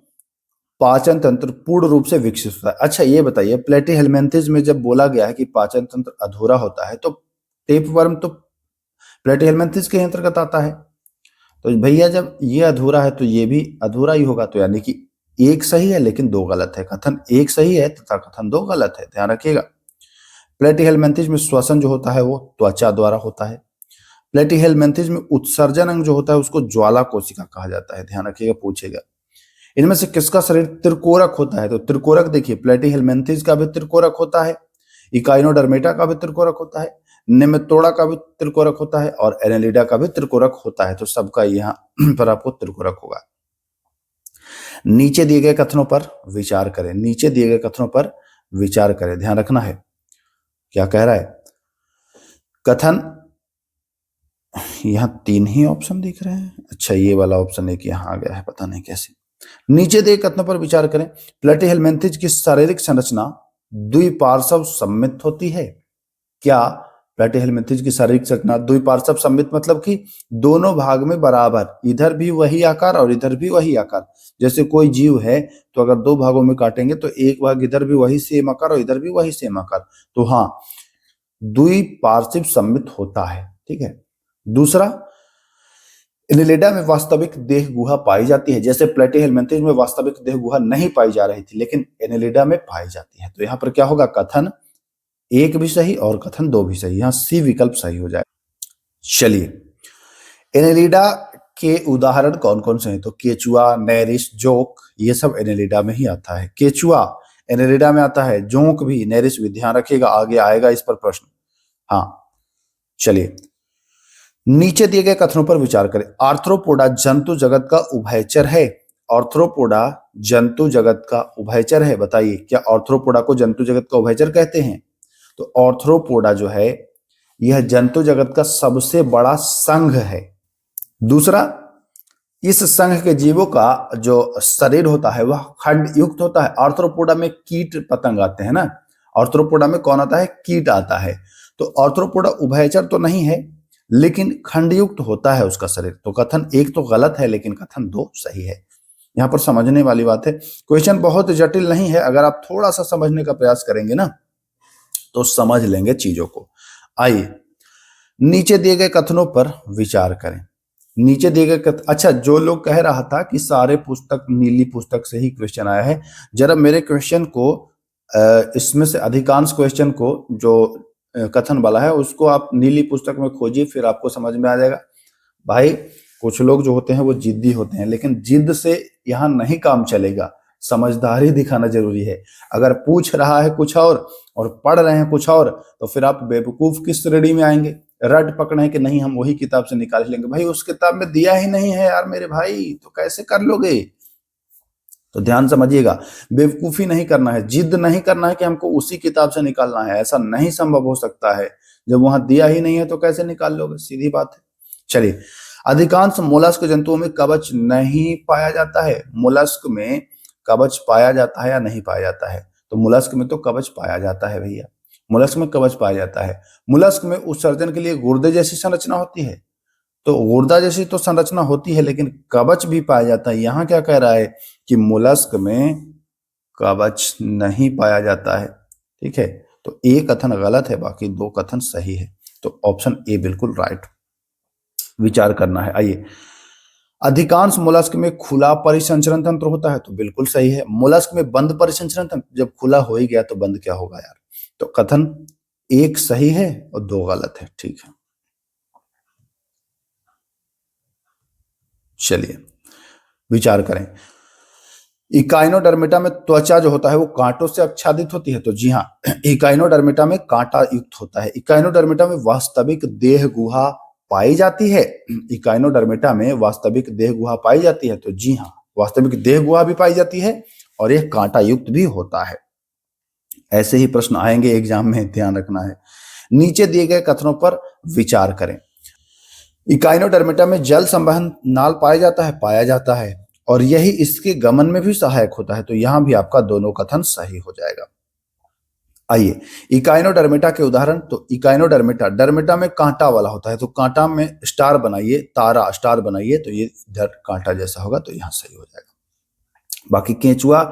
पाचन तंत्र पूर्ण रूप से विकसित होता है। अच्छा, ये बताइए, प्लेटी हेलमिंथिस में जब बोला गया है कि पाचन तंत्र अधूरा होता है, तो टेप वर्म तो प्लेटी हेलमिंथिस के अंतर्गत आता है। तो भैया जब ये अधूरा है तो ये भी अधूरा ही होगा। तो यानी कि एक सही है लेकिन 2 गलत है। कथन एक सही है तथा कथन 2 गलत है। ध्यान रखिएगा, प्लेटी हेलमिंथिस में श्वसन जो होता है वो त्वचा द्वारा होता है। प्लेटी हेलमिंथिस में उत्सर्जन अंग जो होता है उसको ज्वाला कोशिका कहा जाता है। ध्यान रखिएगा, पूछेगा। इनमें से किसका शरीर त्रिकोरक होता है? तो त्रिकोरक देखिए, प्लेटी हेलमिंथिस का भी त्रिकोरक होता है, इकाइनोडर्मेटा का भी त्रिकोरक होता है, नेमेटोड़ा का भी त्रिकोरक होता है और एनेलिडा का भी त्रिकोरक होता है। तो सबका यहाँ पर आपको त्रिकोरक होगा। नीचे दिए गए कथनों पर विचार करें, नीचे दिए गए कथनों पर विचार करें, ध्यान रखना है क्या कह रहा है। कथन, यहां 3 ही ऑप्शन दिख रहे हैं, अच्छा ये वाला ऑप्शन एक यहां आ गया है, पता नहीं कैसे। नीचे दिए कथनों पर विचार करें, प्लेटिहेल्मिन्थेज की शारीरिक संरचना द्विपार्श्व सममित होती है। क्या प्लेटिहेल्मिन्थेज की शारीरिक संरचना द्विपार्श्व सममित मतलब कि दोनों भाग में बराबर, इधर भी वही आकार और इधर भी वही आकार। जैसे कोई जीव है तो अगर 2 भागों में काटेंगे तो एक भाग इधर भी वही सेम आकार और इधर भी वही सेम आकार, तो हाँ द्विपार्श्व सममित होता है, ठीक है। दूसरा, एनिलिडा में वास्तविक देह गुहा पाई जाती है, जैसे प्लेटिहेल्मिन्थेज में वास्तविक देह गुहा नहीं पाई जा रही थी लेकिन एनिलिडा में पाई जाती है। तो यहां पर क्या होगा, कथन 1 भी सही और कथन 2 भी सही, यहां सी विकल्प सही हो जाएगा। चलिए, एनिलिडा के उदाहरण कौन कौन से हैं, तो केचुआ, नैरिश, जोंक, ये सब एनिलिडा में ही आता है। केचुआ एनिलिडा में आता है, जोंक भी, नैरिश भी, ध्यान रखिएगा आगे आएगा इस पर प्रश्न। हाँ चलिए, नीचे दिए गए कथनों पर विचार करें। आर्थ्रोपोडा जंतु जगत का उभयचर है। आर्थ्रोपोडा जंतु जगत का उभयचर है, बताइए क्या आर्थ्रोपोडा को जंतु जगत का उभयचर कहते हैं। तो आर्थ्रोपोडा जो है यह जंतु जगत का सबसे बड़ा संघ है। दूसरा, इस संघ के जीवों का जो शरीर होता है वह खंड युक्त होता है। आर्थ्रोपोडा में कीट पतंग आते हैं ना, आर्थ्रोपोडा में कौन आता है, कीट आता है। तो आर्थ्रोपोडा उभयचर तो नहीं है लेकिन खंडयुक्त होता है उसका शरीर। तो कथन 1 तो गलत है लेकिन कथन 2 सही है। यहां पर समझने वाली बात है, क्वेश्चन बहुत जटिल नहीं है, अगर आप थोड़ा सा समझने का प्रयास करेंगे ना तो समझ लेंगे चीजों को। आइए, नीचे दिए गए कथनों पर विचार करें। नीचे दिए गए अच्छा, जो लोग कह रहा था कि सारे पुस्तक नीली पुस्तक से ही क्वेश्चन आया है, जरा मेरे क्वेश्चन को इसमें से अधिकांश क्वेश्चन को जो कथन वाला है उसको आप नीली पुस्तक में खोजिए, फिर आपको समझ में आ जाएगा। भाई कुछ लोग जो होते हैं वो जिद्दी होते हैं, लेकिन जिद से यहाँ नहीं काम चलेगा, समझदारी दिखाना जरूरी है। अगर पूछ रहा है कुछ और पढ़ रहे हैं कुछ और, तो फिर आप बेवकूफ की श्रेणी में आएंगे। रट पकड़े कि नहीं हम वही किताब से निकाल लेंगे, भाई उस किताब में दिया ही नहीं है यार मेरे भाई, तो कैसे कर लोगे। तो ध्यान समझिएगा, बेवकूफी नहीं करना है, जिद नहीं करना है कि हमको उसी किताब से निकालना है, ऐसा नहीं संभव हो सकता है। जब वहां दिया ही नहीं है तो कैसे निकाल लोगे, सीधी बात है। चलिए, अधिकांश मोलस्क जंतुओं में कवच नहीं पाया जाता है। मोलस्क में कवच पाया जाता है या नहीं पाया जाता है, तो मोलस्क में तो कवच पाया जाता है भैया, मोलस्क में कवच पाया जाता है। मोलस्क में उत्सर्जन के लिए गुर्दे जैसी संरचना होती है, तो गुर्दा जैसी तो संरचना होती है लेकिन कवच भी पाया जाता है। यहां क्या कह रहा है कि मोलस्क में कवच नहीं पाया जाता है, ठीक है। तो ए कथन गलत है, बाकी 2 कथन सही है। तो ऑप्शन ए बिल्कुल राइट, विचार करना है। आइए, अधिकांश मोलस्क में खुला परिसंचरण तंत्र होता है, तो बिल्कुल सही है। मोलस्क में बंद परिसंचरण तंत्र, जब खुला हो ही गया तो बंद क्या होगा यार। तो कथन 1 सही है और 2 गलत है, ठीक है। चलिए, विचार करें। इकाइनोडर्मिटा में त्वचा जो होता है वो कांटों से आच्छादित होती है, तो जी हाँ, इकाइनोडर्मिटा में कांटा युक्त होता है। इकाइनोडर्मिटा में वास्तविक देह गुहा पाई जाती है। इकाइनोडर्मिटा में वास्तविक देह गुहा पाई जाती है, तो जी हाँ, वास्तविक देह गुहा भी पाई जाती है और यह कांटा युक्त भी होता है। ऐसे ही प्रश्न आएंगे एग्जाम में, ध्यान रखना है। नीचे दिए गए कथनों पर विचार करें। इकाइनोडर्मिटा में जल संवहन नाल पाया जाता है और यही इसके गमन में भी सहायक होता है, तो यहां भी आपका दोनों कथन सही हो जाएगा। आइए, इकाइनोडर्मिटा के उदाहरण। तो इकाइनोडर्मिटा, डर्मिटा में कांटा वाला होता है, तो कांटा में स्टार बनाइए, तारा स्टार बनाइए, तो ये इधर कांटा जैसा होगा, तो यहां सही हो जाएगा। बाकी केंचुआ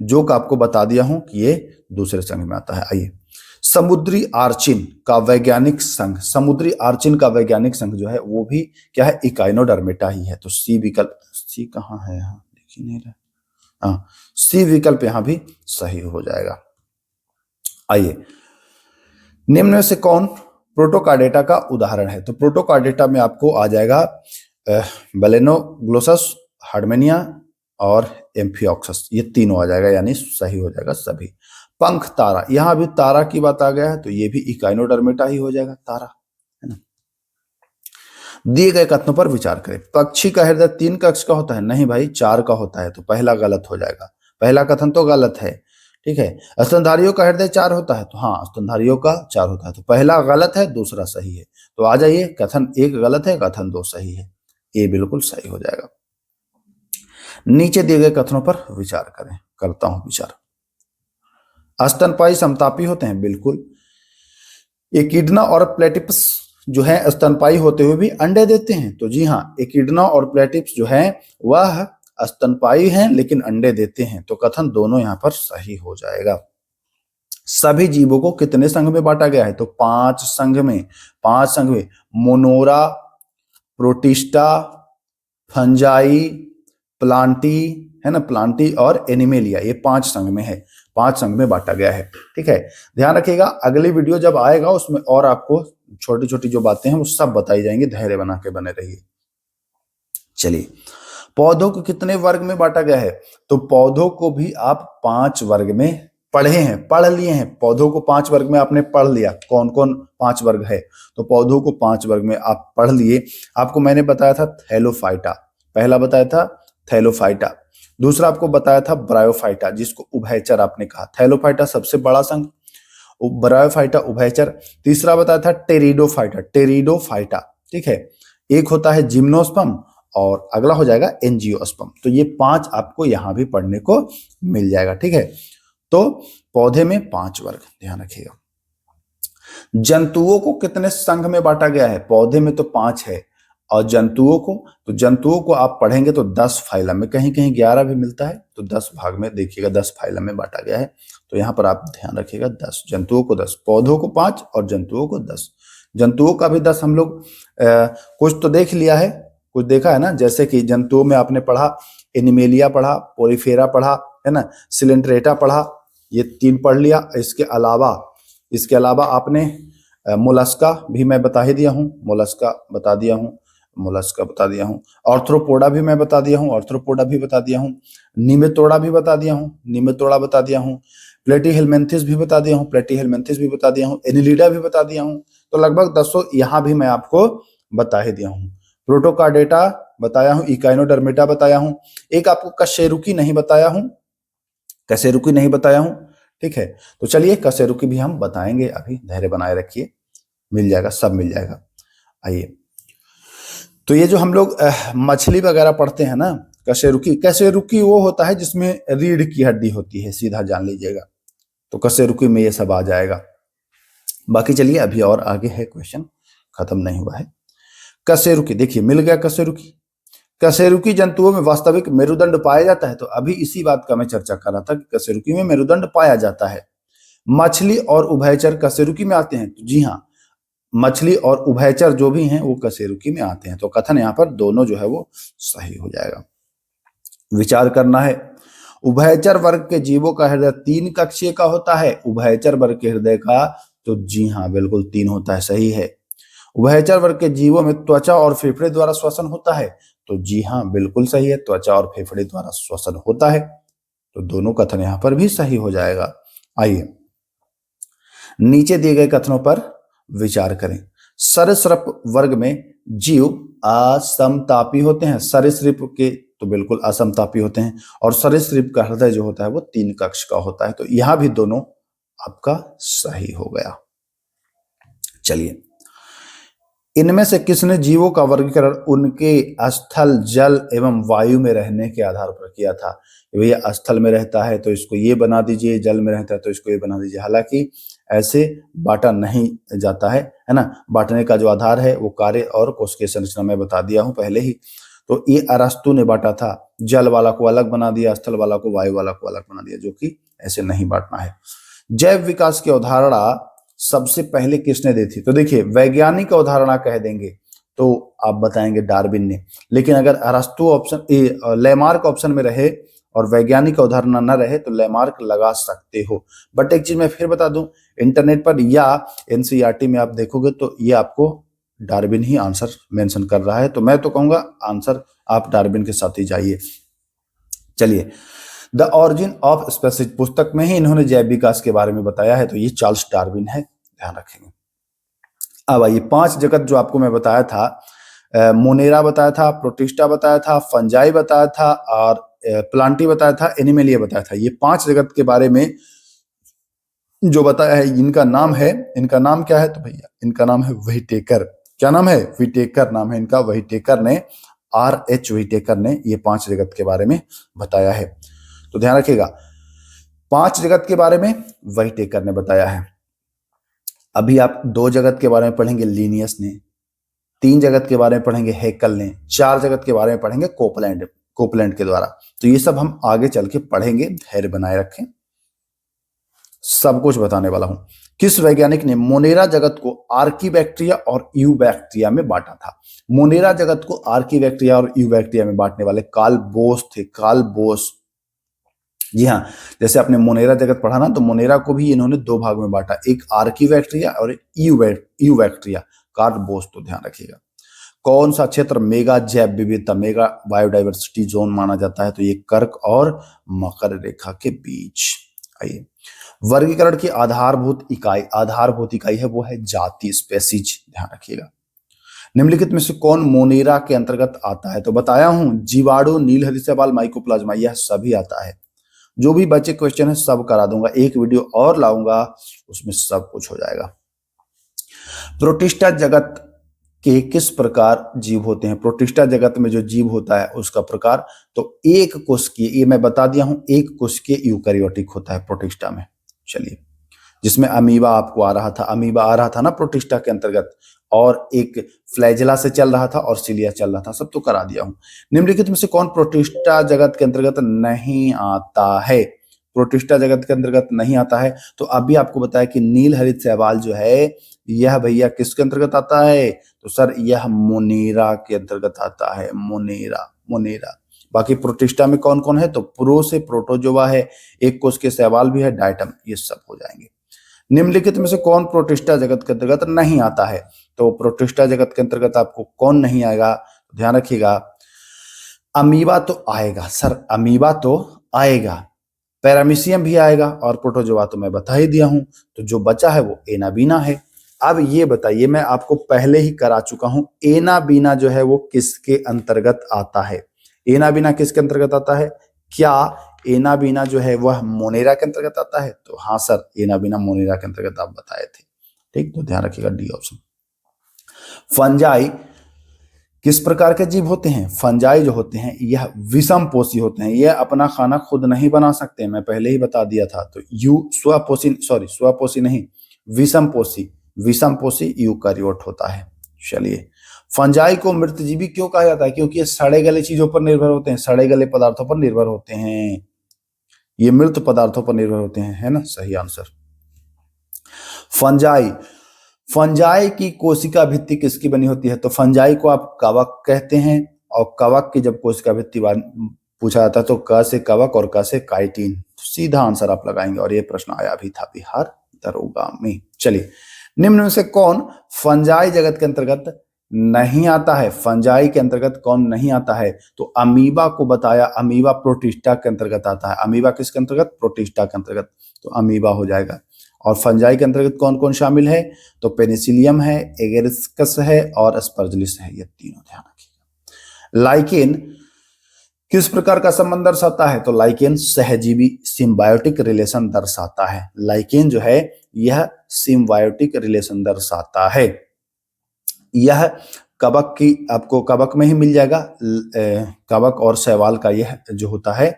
जोक आपको बता दिया हूं कि ये दूसरे संघ में आता है। आइए, समुद्री आर्चिन का वैज्ञानिक संघ, समुद्री आर्चिन का वैज्ञानिक संघ जो है वो भी क्या है, इकाइनोडर्मिटा ही है। तो सी विकल्प, सी कहाँ है, यहाँ देख ही नहीं रहा, हाँ सी विकल्प यहां भी सही हो जाएगा। आइए, निम्न में से कौन प्रोटोकार्डेटा का उदाहरण है। तो प्रोटोकार्डेटा में आपको आ जाएगा बेलेनोग्लोसस, हार्डमेनिया और एम्फियोक्सस, ये तीनों आ जाएगा, यानी सही हो जाएगा सभी। पंख तारा, यहां भी तारा की बात आ गया है, तो ये भी इकाइनोडर्मिटा ही हो जाएगा, तारा, है ना। दिए गए कथनों पर विचार करें। पक्षी का हृदय 3 कक्ष का होता है, नहीं भाई 4 का होता है, तो पहला गलत हो जाएगा, पहला कथन तो गलत है। ठीक है, स्तनधारियों का हृदय 4 होता है, तो हाँ स्तनधारियों का 4 होता है, तो पहला गलत है, दूसरा सही है। तो आ जाइए, कथन 1 गलत है, कथन 2 सही है, ये बिल्कुल सही हो जाएगा। नीचे दिए गए कथनों पर विचार करें, करता हूं विचार। स्तनपायी समतापी होते हैं, बिल्कुल। एकिडना और प्लेटिपस जो है स्तनपायी होते हुए भी अंडे देते हैं, तो जी हाँ, एकिडना और प्लेटिपस जो है वह स्तनपायी हैं लेकिन अंडे देते हैं, तो कथन दोनों यहां पर सही हो जाएगा। सभी जीवों को कितने संघ में बांटा गया है, तो 5 संघ में, 5 संघ में। मोनोरा, प्रोटिस्टा, फंजाई, प्लांटी, है ना, प्लांटी और एनिमेलिया, ये 5 संघ में है, 5 संघ में बांटा गया है। ठीक है, ध्यान रखिएगा, अगली वीडियो जब आएगा उसमें और आपको छोटी छोटी जो बातें हैं वो सब बताई जाएंगी, धैर्य बना के बने रहिए। चलिए, पौधों को कितने वर्ग में बांटा गया है, तो पौधों को भी आप 5 वर्ग में पढ़े हैं, पढ़ लिए हैं। पौधों को 5 वर्ग में आपने पढ़ लिया, कौन कौन 5 वर्ग है, तो पौधों को 5 वर्ग में आप पढ़ लिए। आपको मैंने बताया था थैलोफाइटा, पहला बताया था थैलोफाइटा, दूसरा आपको बताया था ब्रायोफाइटा, जिसको उभयचर आपने कहा। थैलोफाइटा सबसे बड़ा संघ, ब्रायोफाइटा उभयचर। तीसरा बताया था टेरिडोफाइटा, टेरिडोफाइटा। ठीक है, एक होता है जिम्नोस्पर्म और अगला हो जाएगा एंजियोस्पर्म। तो ये 5 आपको यहां भी पढ़ने को मिल जाएगा। ठीक है, तो पौधे में 5 वर्ग, ध्यान रखिएगा। जंतुओं को कितने संघ में बांटा गया है, पौधे में तो 5 है, और जंतुओं को, तो जंतुओं को आप पढ़ेंगे तो 10 फाइलम में, कहीं कहीं 11 भी मिलता है, तो 10 भाग में देखिएगा, 10 फाइलम में बांटा गया है। तो यहाँ पर आप ध्यान रखिएगा, 10 जंतुओं को 10, पौधों को 5 और जंतुओं को 10। जंतुओं का भी 10 हम लोग कुछ तो देख लिया है, कुछ देखा है ना, जैसे कि जंतुओं में आपने पढ़ा एनिमेलिया पढ़ा, पोरीफेरा पढ़ा, है ना, सिलेंट्रेटा पढ़ा, ये 3 पढ़ लिया। इसके अलावा आपने मोलस्का भी मैं बता ही दिया हूँ, मोलस्का बता दिया हूँ, ऑर्थ्रोपोडा भी मैं बता दिया हूँ, ऑर्थ्रोपोडा भी बता दिया हूँ, निमेटोडा भी बता दिया हूँ, निमेटोडा बता दिया हूँ, प्लेटीहेलमिन्थिस भी बता दिया हूँ, प्लेटीहेलमिन्थिस भी बता दिया हूँ, एनिलिडा भी बता दिया हूँ। तो लगभग 10 यहाँ भी मैं आपको बता ही दिया हूँ। प्रोटोकार्डेटा बताया हूँ, इकाइनोडर्मेटा बताया हूँ, एक आपको कशेरुकी नहीं बताया हूँ, कशेरुकी नहीं बताया हूँ। ठीक है, तो चलिए कशेरुकी भी हम बताएंगे, अभी धैर्य बनाए रखिए, मिल जाएगा, सब मिल जाएगा। आइए, तो ये जो हम लोग मछली वगैरह पढ़ते हैं ना, कशेरुकी वो होता है जिसमें रीढ़ की हड्डी होती है, सीधा जान लीजिएगा, तो कशेरुकी में ये सब आ जाएगा। बाकी चलिए, अभी और आगे है, क्वेश्चन खत्म नहीं हुआ है। कशेरुकी देखिए, मिल गया कशेरुकी। कशेरुकी जंतुओं में वास्तविक मेरुदंड पाया जाता है, तो अभी इसी बात का मैं चर्चा कर रहा था कि कशेरुकी में मेरुदंड पाया जाता है। मछली और उभयचर कशेरुकी में आते हैं, तो जी हाँ, मछली और उभयचर जो भी हैं वो कशेरुकी में आते हैं, तो कथन यहाँ पर दोनों जो है वो सही हो जाएगा। विचार करना है, उभयचर वर्ग के जीवों का हृदय 3 कक्षीय का होता है, उभयचर वर्ग के हृदय का, तो जी हाँ बिल्कुल 3 होता है, सही है। उभयचर वर्ग के जीवों में त्वचा और फेफड़े द्वारा श्वसन होता है, तो जी हाँ बिल्कुल सही है, त्वचा और फेफड़े द्वारा श्वसन होता है, तो दोनों कथन यहाँ पर भी सही हो जाएगा। आइए, नीचे दिए गए कथनों पर विचार करें। सरीसृप वर्ग में जीव असमतापी होते हैं, सरीसृप के तो बिल्कुल असमतापी होते हैं, और सरीसृप का हृदय जो होता है वो 3 कक्ष का होता है, तो यहां भी दोनों आपका सही हो गया। चलिए, इनमें से किसने जीवों का वर्गीकरण उनके स्थल, जल एवं वायु में रहने के आधार पर किया था? भैया स्थल में रहता है तो इसको ये बना दीजिए, जल में रहता है तो इसको ये बना दीजिए, हालांकि ऐसे बांटा नहीं जाता है ना। बांटने का जो आधार है वो कार्य और कोशिकीय संरचना में बता दिया हूं पहले ही। तो ये अरस्तु ने बांटा था, जल वाला को अलग बना दिया, स्थल वाला को, वायु वाला को अलग बना दिया, जो कि ऐसे नहीं बांटना है। जैव विकास की अवधारणा सबसे पहले किसने दी थी? तो देखिए, वैज्ञानिक अवधारणा कह देंगे तो आप बताएंगे डार्विन ने, लेकिन अगर अरस्तु ऑप्शन, लेमार्क ऑप्शन में रहे और वैज्ञानिक अवधारणा न रहे तो लेमार्क लगा सकते हो। बट एक चीज मैं फिर बता दूं, इंटरनेट पर या एनसीईआरटी में आप देखोगे तो ये आपको डार्विन ही आंसर मेंशन कर रहा है, तो मैं तो कहूंगा आंसर आप डार्विन के साथ ही जाइए। चलिए, द ऑरिजिन ऑफ स्पीसीज पुस्तक में ही इन्होंने जैव विकास के बारे में बताया है, तो ये चार्ल्स डार्विन है, ध्यान रखेंगे। अब आइए, 5 जगत जो आपको मैं बताया था मोनेरा बताया था, प्रोटिस्टा बताया था, फंजाई बताया था और प्लांटी बताया था, एनिमेलिया बताया था। ये 5 जगत के बारे में जो बताया है, इनका नाम है, इनका नाम क्या है तो भैया इनका नाम है व्हिटेकर। क्या नाम है? व्हिटेकर नाम है इनका। व्हिटेकर ने, R.H. व्हिटेकर ने ये 5 जगत के बारे में बताया है। तो ध्यान रखिएगा, 5 जगत के बारे में व्हिटेकर ने बताया है। अभी आप 2 जगत के बारे में पढ़ेंगे लिनियस ने, 3 जगत के बारे में पढ़ेंगे हेकल ने, 4 जगत के बारे में पढ़ेंगे कोपलैंड के द्वारा। तो ये सब हम आगे चल के पढ़ेंगे, धैर्य बनाए रखें, सब कुछ बताने वाला हूं। किस वैज्ञानिक ने मोनेरा जगत को आर्कीबैक्टीरिया और यूबैक्टीरिया में बांटा था? मोनेरा जगत को आर्कीबैक्टीरिया और यूबैक्टीरिया में बांटने वाले कार्ल बोस थे। कार्ल बोस, जी हाँ, जैसे आपने मोनेरा जगत पढ़ा ना, तो मोनेरा को भी इन्होंने 2 भाग में बांटा, एक आर्कीबैक्टीरिया और एक यूबैक्टीरिया। कार्ल बोस, तो ध्यान रखिएगा। कौन सा क्षेत्र मेगा जैव विविधता, मेगा बायोडाइवर्सिटी जोन माना जाता है? तो ये कर्क और मकर रेखा के बीच। आइए, वर्गीकरण की आधारभूत इकाई है वो है जाति, स्पेसीज। ध्यान रखिएगा। निम्नलिखित में से कौन मोनेरा के अंतर्गत आता है? तो बताया हूं, जीवाणु, नीलहरी शैवाल, माइकोप्लाज्मा, यह सभी आता है। जो भी बचे क्वेश्चन है सब करा दूंगा, एक वीडियो और लाऊंगा, उसमें सब कुछ हो जाएगा। प्रोटिस्टा जगत के किस प्रकार जीव होते हैं? प्रोटिस्टा जगत में जो जीव होता है उसका प्रकार, तो एक कोशिकीय, ये मैं बता दिया हूं, एक कोशिकीय यूकैरियोटिक होता है प्रोटिस्टा में। चलिए, जिसमें अमीबा आपको आ रहा था, अमीबा आ रहा था ना प्रोटिस्टा के अंतर्गत, और एक फ्लैजेला से चल रहा था और सिलिया चल रहा था, सब तो करा दिया हूं। निम्नलिखित में से कौन प्रोटिस्टा जगत के अंतर्गत नहीं आता है? प्रोटिस्टा जगत के अंतर्गत नहीं आता है, तो अभी आपको बताया कि नील हरित शैवाल जो है, यह भैया किसके अंतर्गत आता है? तो सर यह मोनेरा के अंतर्गत आता है, मोनेरा। बाकी प्रोटिस्टा में कौन कौन है? तो प्रो से प्रोटोजोआ है, एक कोश के शैवाल भी है, डायटम, ये सब हो जाएंगे। निम्नलिखित में से कौन प्रोटिस्टा जगत के अंतर्गत नहीं आता है? तो प्रोटिस्टा जगत के अंतर्गत आपको कौन नहीं आएगा? ध्यान रखिएगा, अमीबा तो आएगा सर, अमीबा तो आएगा, पैरामीशियम भी आएगा, और प्रोटोजोआ तो मैं बता ही दिया हूं। तो जो बचा है वो एनाबीना है। अब ये बताइए, मैं आपको पहले ही करा चुका हूं, एनाबीना जो है वो किसके अंतर्गत आता है? एनाबीना किसके अंतर्गत आता है? क्या एनाबीना जो है वह मोनेरा के अंतर्गत आता है? तो हाँ सर, एनाबीना मोनेरा के अंतर्गत आप बताए थे। ठीक, तो ध्यान रखिएगा, डी ऑप्शन। फंजाई किस प्रकार के जीव होते हैं? फंजाई जो होते हैं यह विषम पोषी होते हैं, यह अपना खाना खुद नहीं बना सकते, मैं पहले ही बता दिया था। तो स्वपोषी नहीं, विषम पोषी यूकैरियोट होता है। चलिए, फंजाई को मृतजीवी क्यों कहा जाता है? क्योंकि ये सड़े गले चीजों पर निर्भर होते हैं, सड़े गले पदार्थों पर निर्भर होते हैं, ये मृत पदार्थों पर निर्भर होते हैं, है ना? सही आंसर। फंजाई की कोशिका भित्ति किसकी बनी होती है? तो फंजाई को आप कवक कहते हैं, और कवक की जब कोशिका भित्ति पूछा जाता है तो क से कवक और क से काइटिन, सीधा आंसर आप लगाएंगे, और ये प्रश्न आया भी था बिहार दरोगा में। चलिए, निम्न में से कौन फंजाई जगत के अंतर्गत नहीं आता है? फंजाई के अंतर्गत कौन नहीं आता है? तो अमीबा को बताया, अमीबा प्रोटिस्टा के अंतर्गत आता है। अमीबा किसके अंतर्गत? प्रोटिस्टा के अंतर्गत, तो अमीबा हो जाएगा। और फंजाई के अंतर्गत कौन कौन शामिल है? तो पेनिसिलियम है, एगेरिकस है और अस्परजिलस है, ये तीनों ध्यान रखिएगा। लाइकेन किस प्रकार का संबंध दर्शाता है? तो लाइकेन सहजीवी सिम्बायोटिक रिलेशन दर्शाता है। लाइकेन जो है यह सिम्बायोटिक रिलेशन दर्शाता है। यह कवक की, आपको कवक में ही मिल जाएगा, कवक और शैवाल का यह जो होता है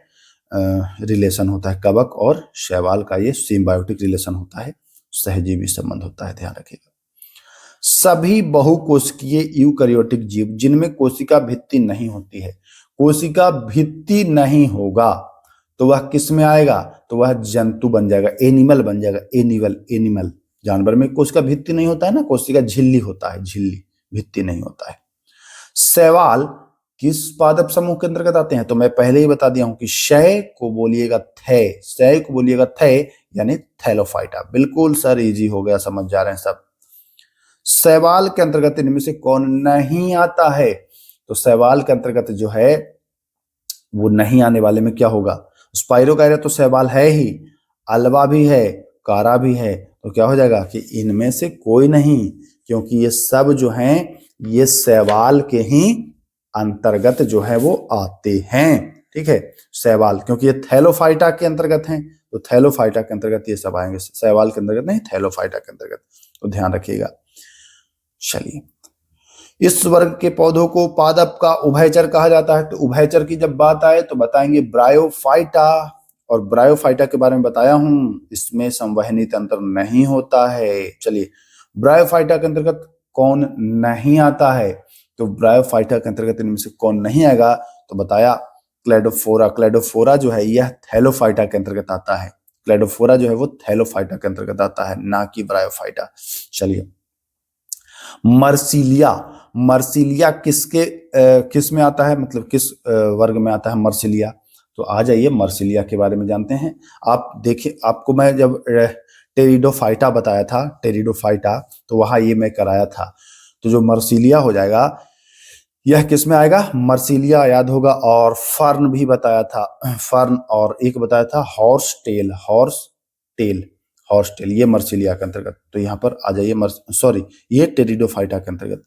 रिलेशन होता है, कवक और शैवाल का ये सिम्बायोटिक रिलेशन होता है, सहजीवी संबंध होता है, ध्यान रखिएगा। सभी बहुकोशिकीय यूकैरियोटिक जीव जिनमें कोशिका भित्ति नहीं होती है, कोशिका भित्ति नहीं होगा तो वह किस में आएगा? तो वह जंतु बन जाएगा, एनिमल बन जाएगा, एनिमल। जानवर में कोशिका भित्ति नहीं होता है ना, कोशिका झिल्ली होता है, झिल्ली, भित्ति नहीं होता है। शैवाल किस पादप समूह के अंतर्गत आते हैं? तो मैं पहले ही बता दिया हूं कि शय को बोलिएगा थे, यानी थैलोफाइटा। बिल्कुल सर, इजी हो गया, समझ जा रहे हैं सब। शैवाल के अंतर्गत इनमें से कौन नहीं आता है? तो शैवाल के अंतर्गत जो है वो नहीं आने वाले में क्या होगा? स्पाइरोकाइरा तो शैवाल है ही, अल्वा भी है, कारा भी है, तो क्या हो जाएगा कि इनमें से कोई नहीं, क्योंकि ये सब जो हैं ये शैवाल के ही अंतर्गत जो है वो आते हैं। ठीक है, शैवाल, क्योंकि ये थैलोफाइटा के अंतर्गत हैं, तो थैलोफाइटा के अंतर्गत ये सब आएंगे, शैवाल के अंतर्गत नहीं, थैलोफाइटा के अंतर्गत, तो ध्यान रखिएगा। चलिए, इस वर्ग के पौधों को पादप का उभयचर कहा जाता है। तो उभयचर की जब बात आए तो बताएंगे ब्रायोफाइटा, और ब्रायोफाइटा के बारे में बताया हूं, इसमें संवहनी तंत्र नहीं होता है। चलिए, ब्रायोफाइटा के अंतर्गत कौन नहीं आता है, तो ब्रायोफाइटा के अंतर्गत इनमें से कौन नहीं आएगा, तो बताया क्लेडोफोरा। क्लेडोफोरा जो है यह थैलोफाइटा के अंतर्गत आता है। क्लेडोफोरा जो है वो थैलोफाइटा के अंतर्गत आता है, ना कि ब्रायोफाइटा। चलिए, मर्सिलिया, मर्सिलिया किस में आता है, मतलब किस वर्ग में आता है मर्सिलिया, तो आ जाइए मर्सिलिया के बारे में जानते हैं। आप देखिए, आपको मैं जब टेरिडोफाइटा बताया था, टेरिडोफाइटा, तो वहां ये मैं कराया था। तो जो मर्सिलिया हो जाएगा, यह किस में आएगा, मर्सिलिया याद होगा। और फर्न भी बताया था, फर्न, और एक बताया था horse tail, horse tail, horse tail, ये मर्सिलिया के अंतर्गत। तो यहाँ पर आ जाइए, सॉरी, ये टेरिडोफाइटा के अंतर्गत,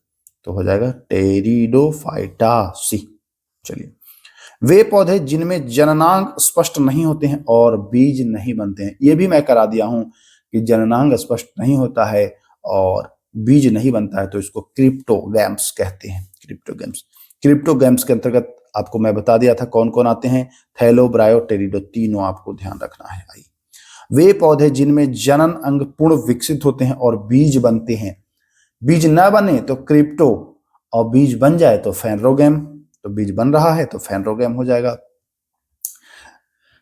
तो हो जाएगा टेरिडोफाइटासी। चलिए, वे पौधे जिनमें जननांग स्पष्ट नहीं होते हैं और बीज नहीं बनते हैं, ये भी मैं करा दिया हूं कि जननांग स्पष्ट नहीं होता है और बीज नहीं बनता है, तो इसको क्रिप्टोगैम्स कहते हैं। क्रिप्टोगैम्स, क्रिप्टोगैम्स के अंतर्गत आपको मैं बता दिया था कौन कौन आते हैं, थैलो, ब्रायो, टेरिडो, तीनों आपको ध्यान रखना है। आइए, वे पौधे जिनमें जनन अंग पूर्ण विकसित होते हैं और बीज बनते हैं, बीज ना बने तो क्रिप्टो, और बीज बन जाए तो फेनरोगैम, तो बीज बन रहा है तो फेनरोगैम हो जाएगा।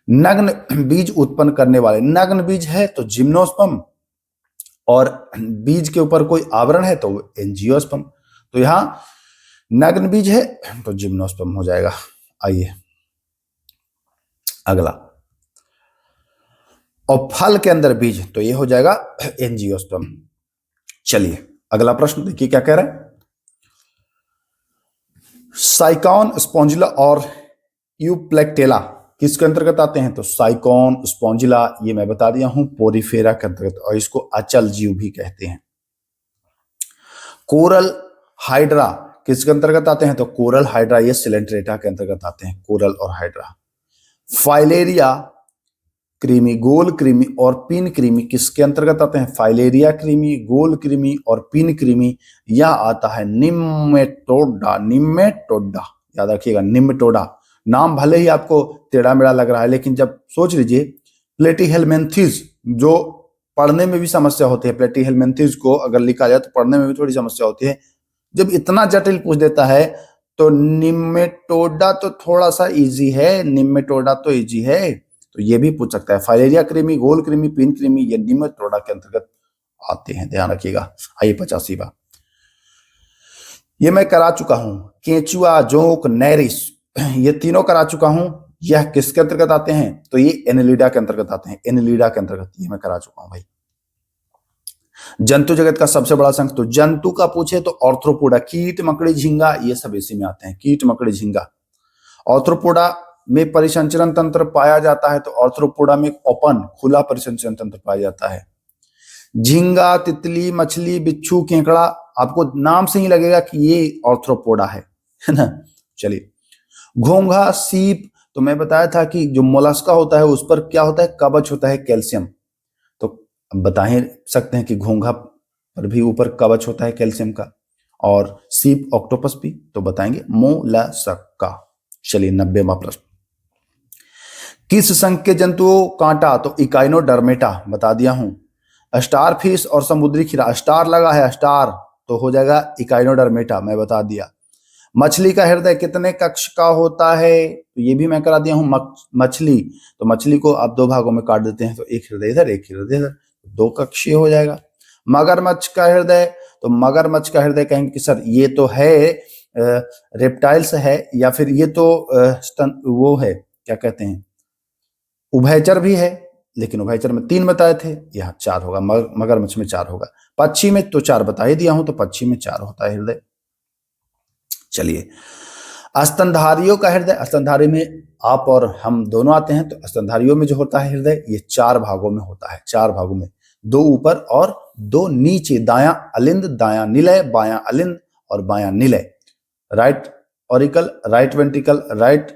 नग्न बीज उत्पन्न करने वाले, नग्न बीज है तो जिम्नोस्पर्म, और बीज के ऊपर कोई आवरण है तो एंजियोस्पर्म। तो यहां नग्न बीज है तो जिम्नोस्पर्म हो जाएगा। आइए अगला, और फल के अंदर बीज, तो ये हो जाएगा एंजियोस्पर्म। चलिए अगला प्रश्न देखिए क्या कह रहा है, साइकॉन, स्पॉन्जिला और यूप्लेक्टेला किसके अंतर्गत आते हैं, तो साइकॉन, स्पॉन्जिला, ये मैं बता दिया हूं पोरीफेरा के अंतर्गत, और इसको अचल जीव भी कहते हैं। कोरल हाइड्रा किसके अंतर्गत आते हैं, तो कोरल हाइड्रा ये सिलेंट्रेटा के अंतर्गत आते हैं, कोरल और हाइड्रा। फाइलेरिया कृमि, गोल कृमि और पिन कृमि किसके अंतर्गत आते हैं, फाइलेरिया कृमि, गोल कृमि और पिन कृमि, यह आता है निमेटोडा, निमेटोडा, याद रखिएगा निमेटोडा। नाम भले ही आपको टेढ़ा मेढ़ा लग रहा है, लेकिन जब सोच लीजिए, प्लेटीहेलमिन्थेस, जो पढ़ने में भी समस्या होती है, प्लेटीहेलमिन्थेस को अगर लिखा जाए तो पढ़ने में भी थोड़ी समस्या होती है, जब इतना जटिल पूछ देता है तो निमेटोडा तो थोड़ा सा इजी है, निमेटोडा तो इजी है, तो ये भी पूछ सकता है। फाइलेरिया कृमि, गोल कृमि, पिन कृमि, ये निमेटोडा के अंतर्गत आते हैं, ध्यान रखिएगा। आइए 85वां, ये मैं करा चुका हूं, केंचुआ, जोंक, नैरिस, ये तीनों करा चुका हूं। यह किसके अंतर्गत आते हैं, तो ये एनेलिडा के अंतर्गत आते हैं, एनेलिडा के अंतर्गत, ये मैं करा चुका हूं भाई। जंतु जगत का सबसे बड़ा संघ, तो जंतु का पूछे तो ऑर्थ्रोपोडा, कीट, मकड़ी, झींगा, ये सब इसी में आते हैं, कीट, मकड़ी, झींगा। ऑर्थ्रोपोडा में परिसंचरण तंत्र पाया जाता है, तो ऑर्थ्रोपोडा में ओपन, खुला परिसंचरण तंत्र पाया जाता है। झींगा, तितली, मछली, बिच्छू, केकड़ा, आपको नाम से ही लगेगा कि ये ऑर्थ्रोपोडा है ना। चलिए, घोंघा, सीप, तो मैं बताया था कि जो मोलस्का होता है उस पर क्या होता है, कवच होता है, कैल्शियम। तो बता ही सकते हैं कि घोंघा पर भी ऊपर कवच होता है कैल्शियम का, और सीप, ऑक्टोपस भी, तो बताएंगे मोलस्का। चलिए 90वां प्रश्न, किस संघ के जंतुओं कांटा, तो इकाइनोडर्मेटा बता दिया हूं। स्टार फिश और समुद्री खीरा, स्टार लगा है, स्टार, तो हो जाएगा इकाइनोडर्मेटा, मैं बता दिया। मछली का हृदय कितने कक्ष का होता है, तो ये भी मैं करा दिया हूं। मछली, तो मछली को आप दो भागों में काट देते हैं, तो एक हृदय इधर, एक हृदय इधर, दो कक्षीय हो जाएगा। मगरमच्छ का हृदय, तो मगरमच्छ का हृदय कहेंगे कि सर ये तो है रेप्टाइल्स है, या फिर ये तो वो है, क्या कहते हैं, उभयचर भी है, लेकिन उभयचर में 3 बताए थे, यहाँ 4 होगा, मगरमच्छ में 4 होगा। पक्षी में तो 4 बता ही दिया हूं, तो पक्षी में 4 होता है हृदय। चलिए, स्तनधारियों का हृदय, स्तनधारी में आप और हम दोनों आते हैं, तो स्तनधारियों में जो होता है हृदय, ये 4 भागों में होता है, 4 भागों में, 2 ऊपर और 2 नीचे, दायां अलिंद, दायां निलय, बायां अलिंद और बायां निलय। Right auricle, right ventricle, right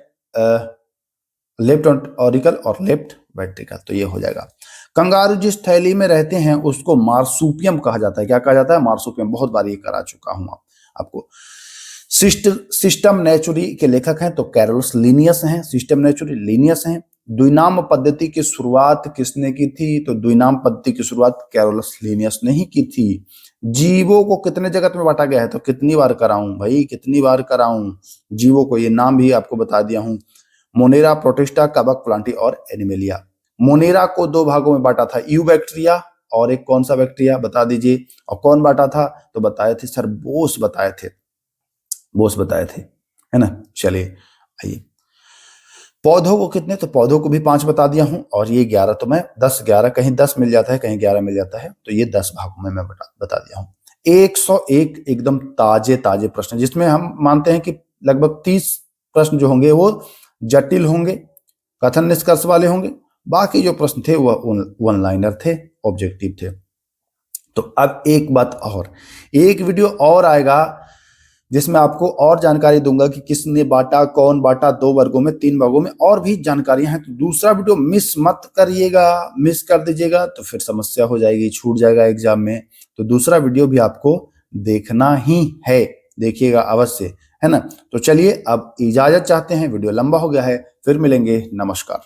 left auricle और लेफ्ट वेंट्रिकल। तो ये हो जाएगा। कंगारू जिस थैली में रहते हैं उसको मार्सुपियम कहा जाता है। क्या कहा जाता है? मार्सुपियम। बहुत बार ये करा चुका हूं आपको। सिस्टम नेचुरी के लेखक हैं तो कैरोलस लिनियस हैं। सिस्टम नेचुरी लिनियस हैं। द्विनाम पद्धति की शुरुआत किसने की थी? तो द्विनाम पद्धति की शुरुआत कैरोलस लिनियस ने ही की थी। जीवों को कितने जगत में बांटा गया है? तो कितनी बार कराऊं भाई, कितनी बार कराऊं जीवों को? ये नाम भी आपको बता दिया हूं। मोनेरा, प्रोटिस्टा, कवक, प्लांटी और एनिमेलिया। मोनेरा को दो भागों में बांटा था, यू बैक्टीरिया और एक कौन सा बैक्टीरिया बता दीजिए। और कौन बांटा था? तो बताए थे सर, बोस बताए थे, बोस बताए थे, है ना। चलिए आइए, पौधों को कितने? तो पौधों को भी 5 बता दिया हूं। और ये 11, तो मैं 10-11, कहीं 10 मिल जाता है कहीं 11 मिल जाता है, तो ये 10 भागों में मैं बता दिया हूं। 101 एकदम ताजे ताजे प्रश्न, जिसमें हम मानते हैं कि लगभग 30 प्रश्न जो होंगे वो जटिल होंगे, कथन निष्कर्ष वाले होंगे। बाकी जो प्रश्न थे वह वन लाइनर थे, ऑब्जेक्टिव थे। तो अब एक बात और, एक वीडियो और आएगा जिसमें आपको और जानकारी दूंगा कि किसने बांटा, कौन बांटा, 2 वर्गों में, 3 वर्गों में, और भी जानकारियां हैं। तो दूसरा वीडियो मिस मत करिएगा। मिस कर दीजिएगा तो फिर समस्या हो जाएगी, छूट जाएगा एग्जाम में। तो दूसरा वीडियो भी आपको देखना ही है, देखिएगा अवश्य, है ना। तो चलिए अब इजाजत चाहते हैं, वीडियो लंबा हो गया है, फिर मिलेंगे, नमस्कार।